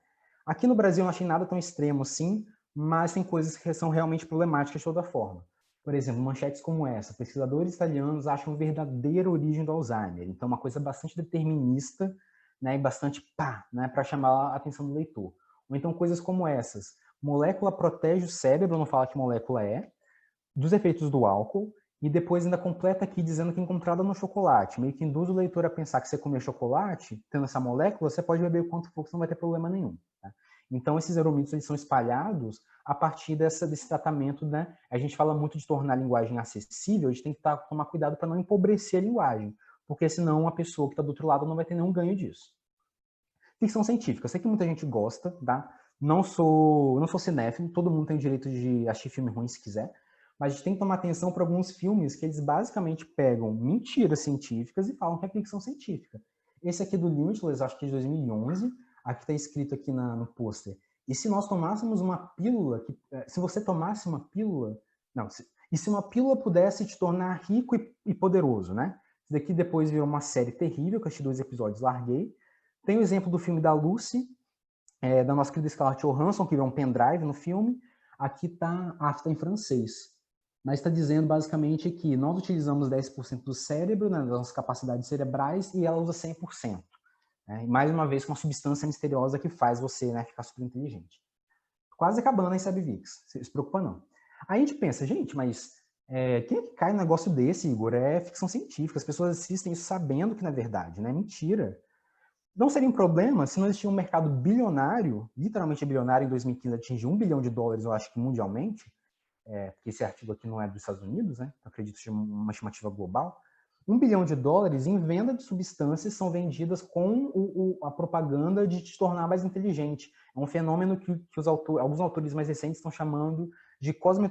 Aqui no Brasil eu não achei nada tão extremo assim, mas tem coisas que são realmente problemáticas de toda forma. Por exemplo, manchetes como essa: pesquisadores italianos acham verdadeira origem do Alzheimer. Então, uma coisa bastante determinista, né, e bastante né, para chamar a atenção do leitor. Ou então coisas como essas: molécula protege o cérebro, não fala que molécula é, dos efeitos do álcool, e depois ainda completa aqui dizendo que é encontrada no chocolate. Meio que induz o leitor a pensar que você comer chocolate, tendo essa molécula, você pode beber o quanto for, que não vai ter problema nenhum. Tá? Então, esses neuromitos eles são espalhados a partir desse tratamento, né? A gente fala muito de tornar a linguagem acessível, a gente tem que tomar cuidado para não empobrecer a linguagem, porque senão a pessoa que está do outro lado não vai ter nenhum ganho disso. Ficção científica, eu sei que muita gente gosta, tá? Não sou cinéfilo, todo mundo tem o direito de assistir filme ruim se quiser, mas a gente tem que tomar atenção para alguns filmes que eles basicamente pegam mentiras científicas e falam que é ficção científica. Esse aqui do Limitless, acho que é de 2011, aqui está escrito aqui no pôster: e se nós tomássemos uma pílula, se você tomasse uma pílula, não, e se uma pílula pudesse te tornar rico e poderoso, né? Isso daqui depois virou uma série terrível, que eu assisti 2 episódios, larguei. Tem o exemplo do filme da Lucy, da nossa querida Scarlett Johansson, que virou um pendrive no filme. Aqui está em francês. Mas está dizendo basicamente que nós utilizamos 10% do cérebro, né, das nossas capacidades cerebrais, e ela usa 100%. Né? E mais uma vez, com uma substância misteriosa que faz você, né, ficar super inteligente. Quase acabando em Sebvix, não se preocupa não. Aí a gente pensa, gente, mas quem é que cai num negócio desse, Igor? É ficção científica, as pessoas assistem isso sabendo que não é verdade, né? Mentira. Não seria um problema se não existia um mercado bilionário, literalmente bilionário, em 2015 atingiu $1 bilhão, eu acho que mundialmente, porque esse artigo aqui não é dos Estados Unidos, né? Eu acredito que seja uma estimativa global. $1 bilhão em venda de substâncias são vendidas com a propaganda de te tornar mais inteligente. É um fenômeno que alguns autores mais recentes estão chamando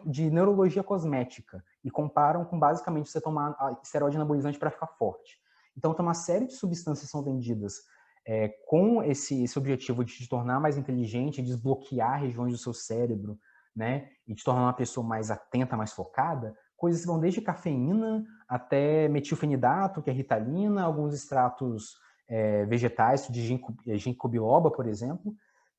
de neurologia cosmética e comparam com basicamente você tomar esteroide anabolizante para ficar forte. Então, uma série de substâncias são vendidas com esse objetivo de te tornar mais inteligente, desbloquear regiões do seu cérebro, né, e te tornar uma pessoa mais atenta, mais focada. Coisas que vão desde cafeína até metilfenidato, que é ritalina, alguns extratos vegetais, de ginkgo biloba, por exemplo,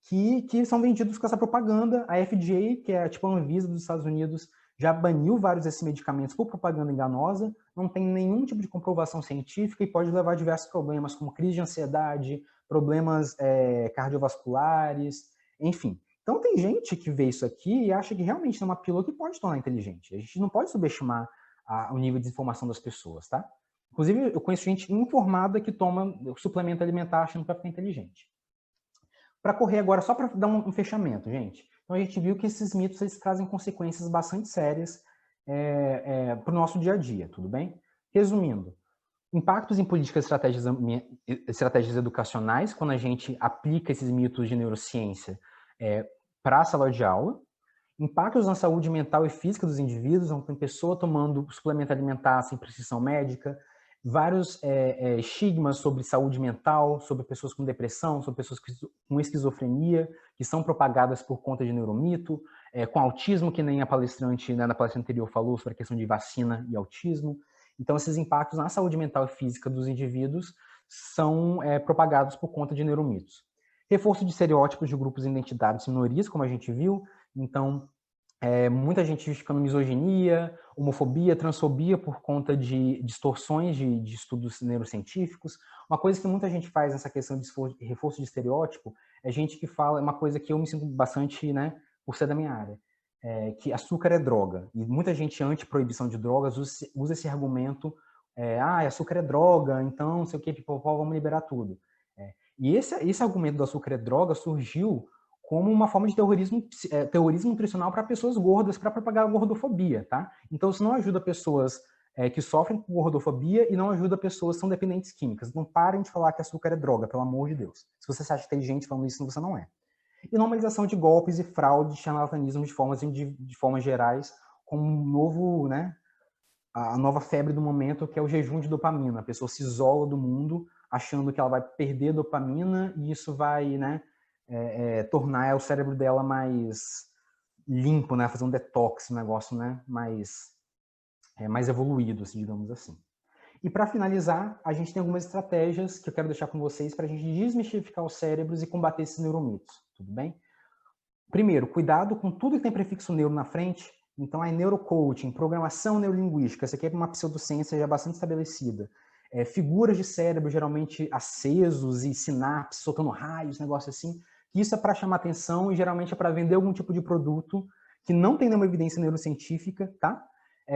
que são vendidos com essa propaganda. A FDA, que é tipo a Anvisa dos Estados Unidos, já baniu vários desses medicamentos por propaganda enganosa, não tem nenhum tipo de comprovação científica e pode levar a diversos problemas, como crise de ansiedade, problemas cardiovasculares, enfim. Então tem gente que vê isso aqui e acha que realmente é uma pílula que pode tornar inteligente. A gente não pode subestimar o nível de informação das pessoas, tá? Inclusive, eu conheço gente informada que toma suplemento alimentar achando que vai ficar inteligente. Para correr agora, só para dar um fechamento, gente. Então a gente viu que esses mitos eles trazem consequências bastante sérias para o nosso dia a dia, tudo bem? Resumindo, impactos em políticas e estratégias educacionais, quando a gente aplica esses mitos de neurociência para a sala de aula. Impactos na saúde mental e física dos indivíduos, então tem pessoa tomando suplemento alimentar sem prescrição médica, vários estigmas sobre saúde mental, sobre pessoas com depressão, sobre pessoas com esquizofrenia, que são propagadas por conta de neuromito, com autismo, que nem a palestrante, né, na palestra anterior falou sobre a questão de vacina e autismo. Então, esses impactos na saúde mental e física dos indivíduos são propagados por conta de neuromitos. Reforço de estereótipos de grupos identitários e minorias, como a gente viu. Então, muita gente justificando misoginia, homofobia, transfobia por conta de distorções de estudos neurocientíficos. Uma coisa que muita gente faz nessa questão de reforço de estereótipo é gente que fala, é uma coisa que eu me sinto bastante, né, por ser da minha área, que açúcar é droga. E muita gente anti-proibição de drogas usa esse argumento, açúcar é droga, então não sei o que, pipopó, vamos liberar tudo. E esse argumento do açúcar é droga surgiu como uma forma de terrorismo nutricional para pessoas gordas, para propagar a gordofobia, tá? Então, isso não ajuda pessoas que sofrem com gordofobia e não ajuda pessoas que são dependentes químicas. Não parem de falar que açúcar é droga, pelo amor de Deus. Se você se acha inteligente falando isso, você não é. E normalização de golpes e fraude, charlatanismo de formas gerais, como um novo, né, a nova febre do momento, que é o jejum de dopamina. A pessoa se isola do mundo, achando que ela vai perder dopamina e isso vai, né, tornar o cérebro dela mais limpo, né, fazer um detox, um negócio, né, mais mais evoluídos, digamos assim. E para finalizar, a gente tem algumas estratégias que eu quero deixar com vocês para a gente desmistificar os cérebros e combater esses neuromitos, tudo bem? Primeiro, cuidado com tudo que tem prefixo neuro na frente. Então, é neurocoaching, programação neurolinguística, essa aqui é uma pseudociência já bastante estabelecida. Figuras de cérebro geralmente acesos e sinapses, soltando raios, negócio assim. Isso é para chamar atenção e geralmente é para vender algum tipo de produto que não tem nenhuma evidência neurocientífica, tá?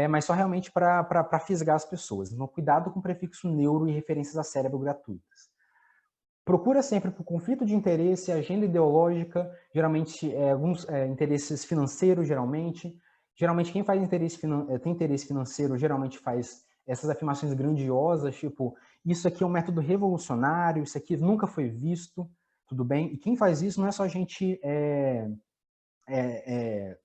Mas só realmente para fisgar as pessoas. Então, cuidado com prefixo neuro e referências a cérebro gratuitas. Procura sempre por conflito de interesse, agenda ideológica, geralmente alguns interesses financeiros, geralmente. Geralmente quem faz tem interesse financeiro geralmente faz essas afirmações grandiosas, tipo, isso aqui é um método revolucionário, isso aqui nunca foi visto, tudo bem? E quem faz isso não é só gente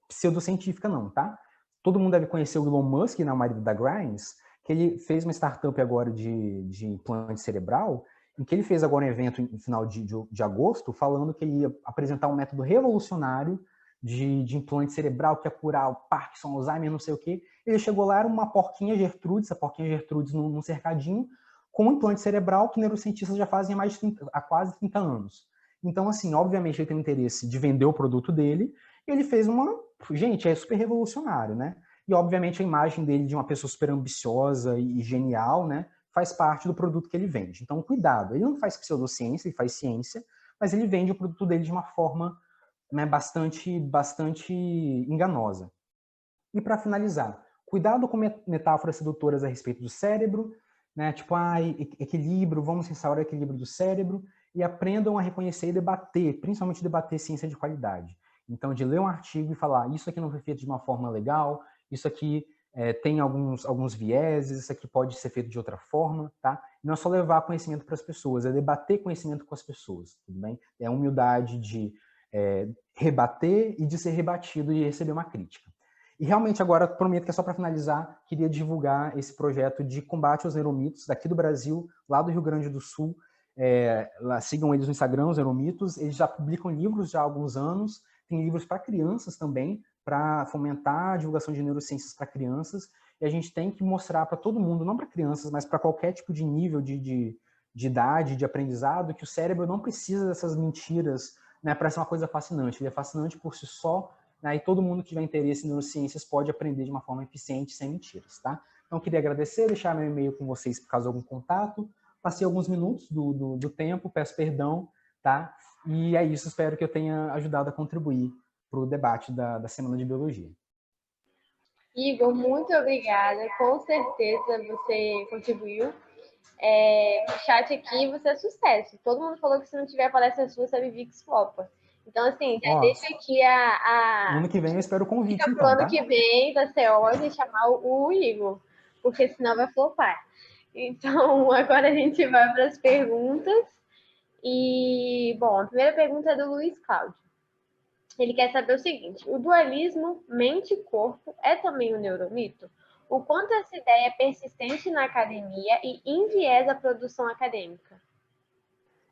pseudocientífica, não, tá? Todo mundo deve conhecer o Elon Musk, né, o marido da Grimes, que ele fez uma startup agora de implante cerebral, em que ele fez agora um evento no final de agosto, falando que ele ia apresentar um método revolucionário de implante cerebral, que ia curar o Parkinson, Alzheimer, não sei o quê. Ele chegou lá, era uma porquinha Gertrudes, a porquinha Gertrudes num cercadinho, com um implante cerebral que neurocientistas já fazem há quase 30 anos. Então, assim, obviamente ele tem interesse de vender o produto dele, e ele fez uma... Gente, é super revolucionário, né? E, obviamente, a imagem dele de uma pessoa super ambiciosa e genial, né, faz parte do produto que ele vende. Então, cuidado. Ele não faz pseudociência, ele faz ciência, mas ele vende o produto dele de uma forma, né, bastante enganosa. E, para finalizar, cuidado com metáforas sedutoras a respeito do cérebro, né, tipo, equilíbrio, vamos restaurar o equilíbrio do cérebro, e aprendam a reconhecer e debater, principalmente debater ciência de qualidade. Então, de ler um artigo e falar, isso aqui não foi feito de uma forma legal, isso aqui tem alguns vieses, isso aqui pode ser feito de outra forma, tá? Não é só levar conhecimento para as pessoas, é debater conhecimento com as pessoas, tudo bem? É a humildade de rebater e de ser rebatido e receber uma crítica. E realmente agora, prometo que é só para finalizar, queria divulgar esse projeto de combate aos neuromitos daqui do Brasil, lá do Rio Grande do Sul. Sigam eles no Instagram, os neuromitos. Eles já publicam livros já há alguns anos, tem livros para crianças também, para fomentar a divulgação de neurociências para crianças. E a gente tem que mostrar para todo mundo, não para crianças, mas para qualquer tipo de nível de idade, de aprendizado, que o cérebro não precisa dessas mentiras, né, para ser uma coisa fascinante. Ele é fascinante por si só, né, e todo mundo que tiver interesse em neurociências pode aprender de uma forma eficiente, sem mentiras, tá? Então, queria agradecer, deixar meu e-mail com vocês, por caso algum contato. Passei alguns minutos do tempo, peço perdão, tá? E é isso, espero que eu tenha ajudado a contribuir para o debate da Semana de Biologia. Igor, muito obrigada. Com certeza você contribuiu. O chat aqui, você é sucesso. Todo mundo falou que se não tiver palestra sua, você vive que flopa. Então, assim, já deixa aqui No ano que vem eu espero o convite, Fica então, pro ano tá? que vem da CEOS e chamar o Igor, porque senão vai flopar. Então, agora a gente vai para as perguntas. E, bom, a primeira pergunta é do Luiz Cláudio. Ele quer saber o seguinte: o dualismo mente-corpo é também um neuromito? O quanto essa ideia é persistente na academia e enviesa a produção acadêmica?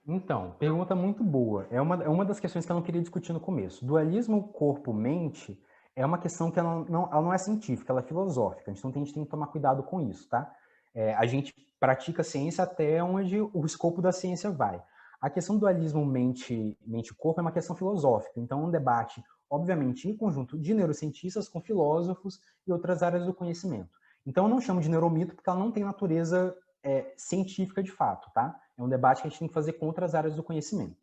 Então, pergunta muito boa. É uma das questões que eu não queria discutir no começo. Dualismo corpo-mente é uma questão que ela não é científica, ela é filosófica. Então, a gente tem que tomar cuidado com isso, tá? A gente pratica ciência até onde o escopo da ciência vai. A questão do dualismo mente-corpo é uma questão filosófica. Então, é um debate, obviamente, em conjunto de neurocientistas com filósofos e outras áreas do conhecimento. Então, eu não chamo de neuromito porque ela não tem natureza científica de fato, tá? É um debate que a gente tem que fazer com outras áreas do conhecimento.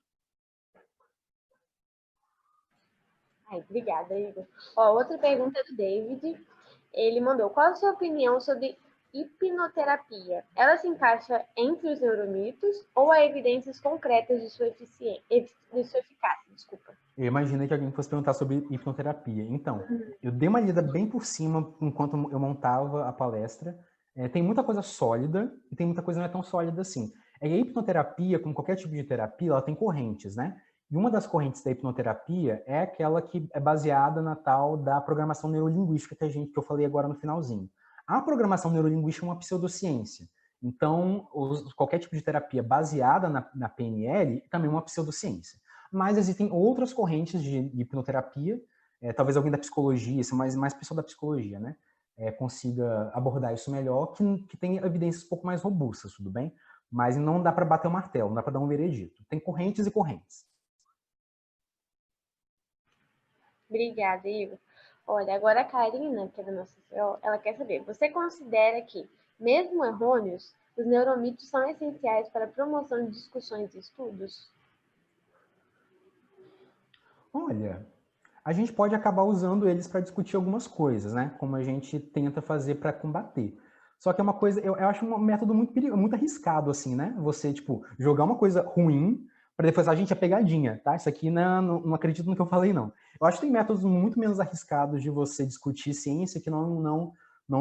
Obrigada, Igor. Outra pergunta é do David. Ele mandou: qual a sua opinião sobre hipnoterapia? Ela se encaixa entre os neuromitos ou há evidências concretas de sua eficácia? Desculpa. Eu imaginei que alguém fosse perguntar sobre hipnoterapia. Então, eu dei uma lida bem por cima enquanto eu montava a palestra. Tem muita coisa sólida e tem muita coisa que não é tão sólida assim. A hipnoterapia, como qualquer tipo de terapia, ela tem correntes, né? E uma das correntes da hipnoterapia é aquela que é baseada na tal da programação neurolinguística que eu falei agora no finalzinho. A programação neurolinguística é uma pseudociência. Então, qualquer tipo de terapia baseada na PNL também é uma pseudociência. Mas existem outras correntes de hipnoterapia, talvez alguém da psicologia, mais pessoal da psicologia, né? consiga abordar isso melhor, que tem evidências um pouco mais robustas, tudo bem? Mas não dá para bater o martelo, não dá para dar um veredito. Tem correntes e correntes. Obrigada, Igor. Olha, agora a Karina, que é da nossa CEO, ela quer saber, você considera que, mesmo errôneos, os neuromitos são essenciais para a promoção de discussões e estudos? Olha, a gente pode acabar usando eles para discutir algumas coisas, né? Como a gente tenta fazer para combater. Só que é uma coisa, eu acho um método muito perigoso, muito arriscado, assim, né? Você, tipo, jogar uma coisa ruim para depois a gente é pegadinha, tá? Isso aqui não acredito no que eu falei, não. Eu acho que tem métodos muito menos arriscados de você discutir ciência que não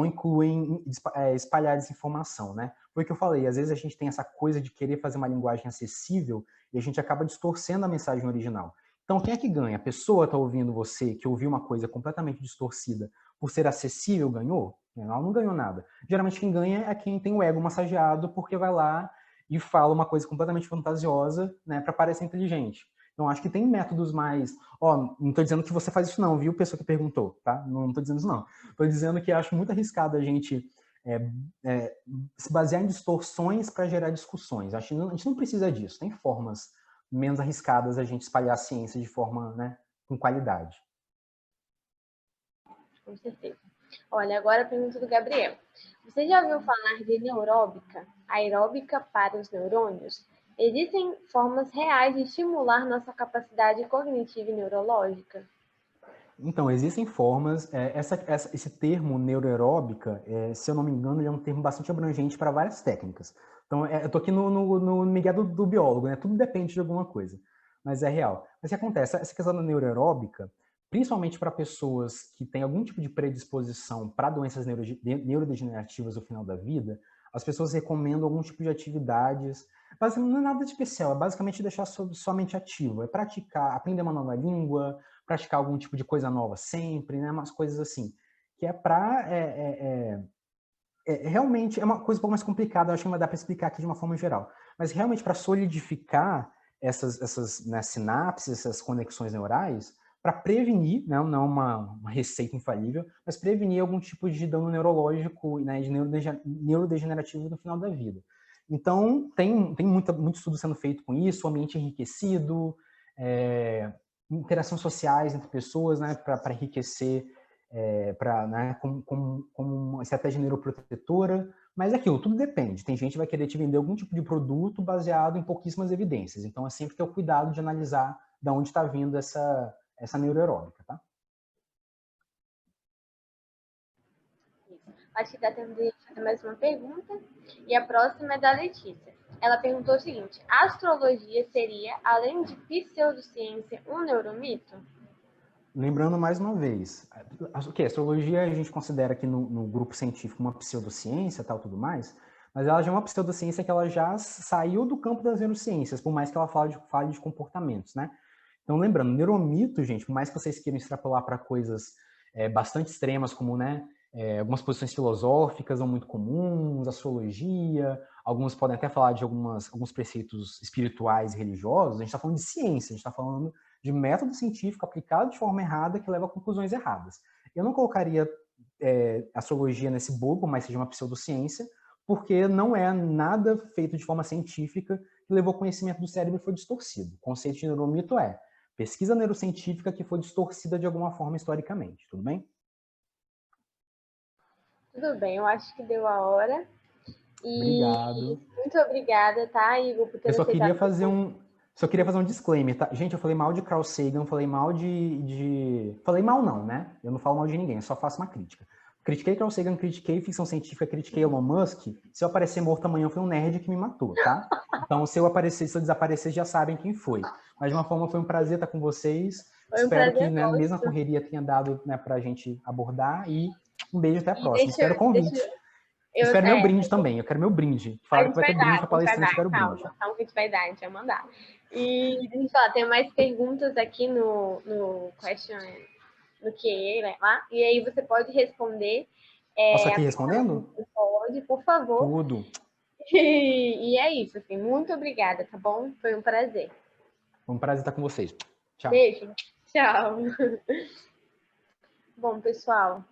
incluem espalhar desinformação, né? Foi o que eu falei, às vezes a gente tem essa coisa de querer fazer uma linguagem acessível e a gente acaba distorcendo a mensagem original. Então, quem é que ganha? A pessoa está ouvindo você, que ouviu uma coisa completamente distorcida por ser acessível, ganhou? Ela não ganhou nada. Geralmente, quem ganha é quem tem o ego massageado, porque vai lá e fala uma coisa completamente fantasiosa, né, para parecer inteligente. Então, acho que tem métodos mais... não estou dizendo que você faz isso não, viu, pessoa que perguntou, tá? Não estou dizendo isso não. Estou dizendo que acho muito arriscado a gente se basear em distorções para gerar discussões. Acho que a gente não precisa disso. Tem formas menos arriscadas a gente espalhar a ciência de forma, né, com qualidade. Com certeza. Olha, agora a pergunta do Gabriel. Você já ouviu falar de neuróbica, aeróbica para os neurônios? Existem formas reais de estimular nossa capacidade cognitiva e neurológica? Então, existem formas. Esse termo neuroaeróbica, se eu não me engano, ele é um termo bastante abrangente para várias técnicas. Então, eu estou aqui no migué do biólogo, né? Tudo depende de alguma coisa, mas é real. Mas o que acontece? Essa questão da neuroaeróbica, principalmente para pessoas que têm algum tipo de predisposição para doenças neurodegenerativas no final da vida, as pessoas recomendam algum tipo de atividades. Basicamente, não é nada de especial, é basicamente deixar sua mente ativa, é praticar, aprender uma nova língua, praticar algum tipo de coisa nova sempre, né? Umas coisas assim, que é para realmente é uma coisa um pouco mais complicada, acho que não vai dar para explicar aqui de uma forma geral, mas realmente para solidificar essas né, sinapses, essas conexões neurais, para prevenir, né, não uma receita infalível, mas prevenir algum tipo de dano neurológico, né, de neurodegenerativo no final da vida. Então, tem muito estudo sendo feito com isso, o ambiente enriquecido, interações sociais entre pessoas, né, para enriquecer, né, como uma estratégia neuroprotetora, mas é aquilo, tudo depende. Tem gente que vai querer te vender algum tipo de produto baseado em pouquíssimas evidências. Então, é sempre ter o cuidado de analisar de onde está vindo essa neuroaeróbica, tá? Acho que dá tempo de fazer mais uma pergunta. E a próxima é da Letícia. Ela perguntou o seguinte: a astrologia seria, além de pseudociência, um neuromito? Lembrando mais uma vez, o que? A astrologia a gente considera aqui no grupo científico uma pseudociência, tal, tudo mais, mas ela já é uma pseudociência que ela já saiu do campo das neurociências, por mais que ela fale de comportamentos, né? Então, lembrando, neuromito, gente, por mais que vocês queiram extrapolar para coisas bastante extremas, como, né, algumas posições filosóficas são muito comuns, astrologia, alguns podem até falar de alguns preceitos espirituais e religiosos, a gente está falando de ciência, a gente está falando de método científico aplicado de forma errada que leva a conclusões erradas. Eu não colocaria astrologia nesse bolo, mas seja uma pseudociência, porque não é nada feito de forma científica que levou ao conhecimento do cérebro e foi distorcido. O conceito de neuromito é pesquisa neurocientífica que foi distorcida de alguma forma historicamente, tudo bem? Tudo bem, eu acho que deu a hora. E Obrigado. muito obrigada, tá, Igor, por Eu ter aceitado. só queria fazer um disclaimer, tá? Gente, eu falei mal de Carl Sagan, falei mal Falei mal não, né? Eu não falo mal de ninguém, eu só faço uma crítica. Critiquei Carl Sagan, critiquei ficção científica, critiquei Elon Musk. Se eu aparecer morto amanhã, foi um nerd que me matou, tá? Então, se eu desaparecer, já sabem quem foi. Mas, de uma forma, foi um prazer estar com vocês. Foi um Espero que, prazer né, mesmo a nosso. correria tenha dado, né, pra gente abordar. E um beijo, até a E próxima. Espero o convite. Espero meu brinde também. Eu quero meu brinde. a Falaram que gente vai ter vai brinde dar, para a gente vai palestrante, eu dar, quero brinde. calma que a gente vai dar, a gente vai mandar. E deixa eu falar, tem mais perguntas aqui no question, no QA, né, lá, e aí você pode responder. Posso aqui Aquela respondendo? pergunta, pode, por favor. Tudo. E é isso, assim, muito obrigada, tá bom? Foi um prazer. Foi um prazer estar com vocês. Tchau. Beijo, tchau. Bom, pessoal,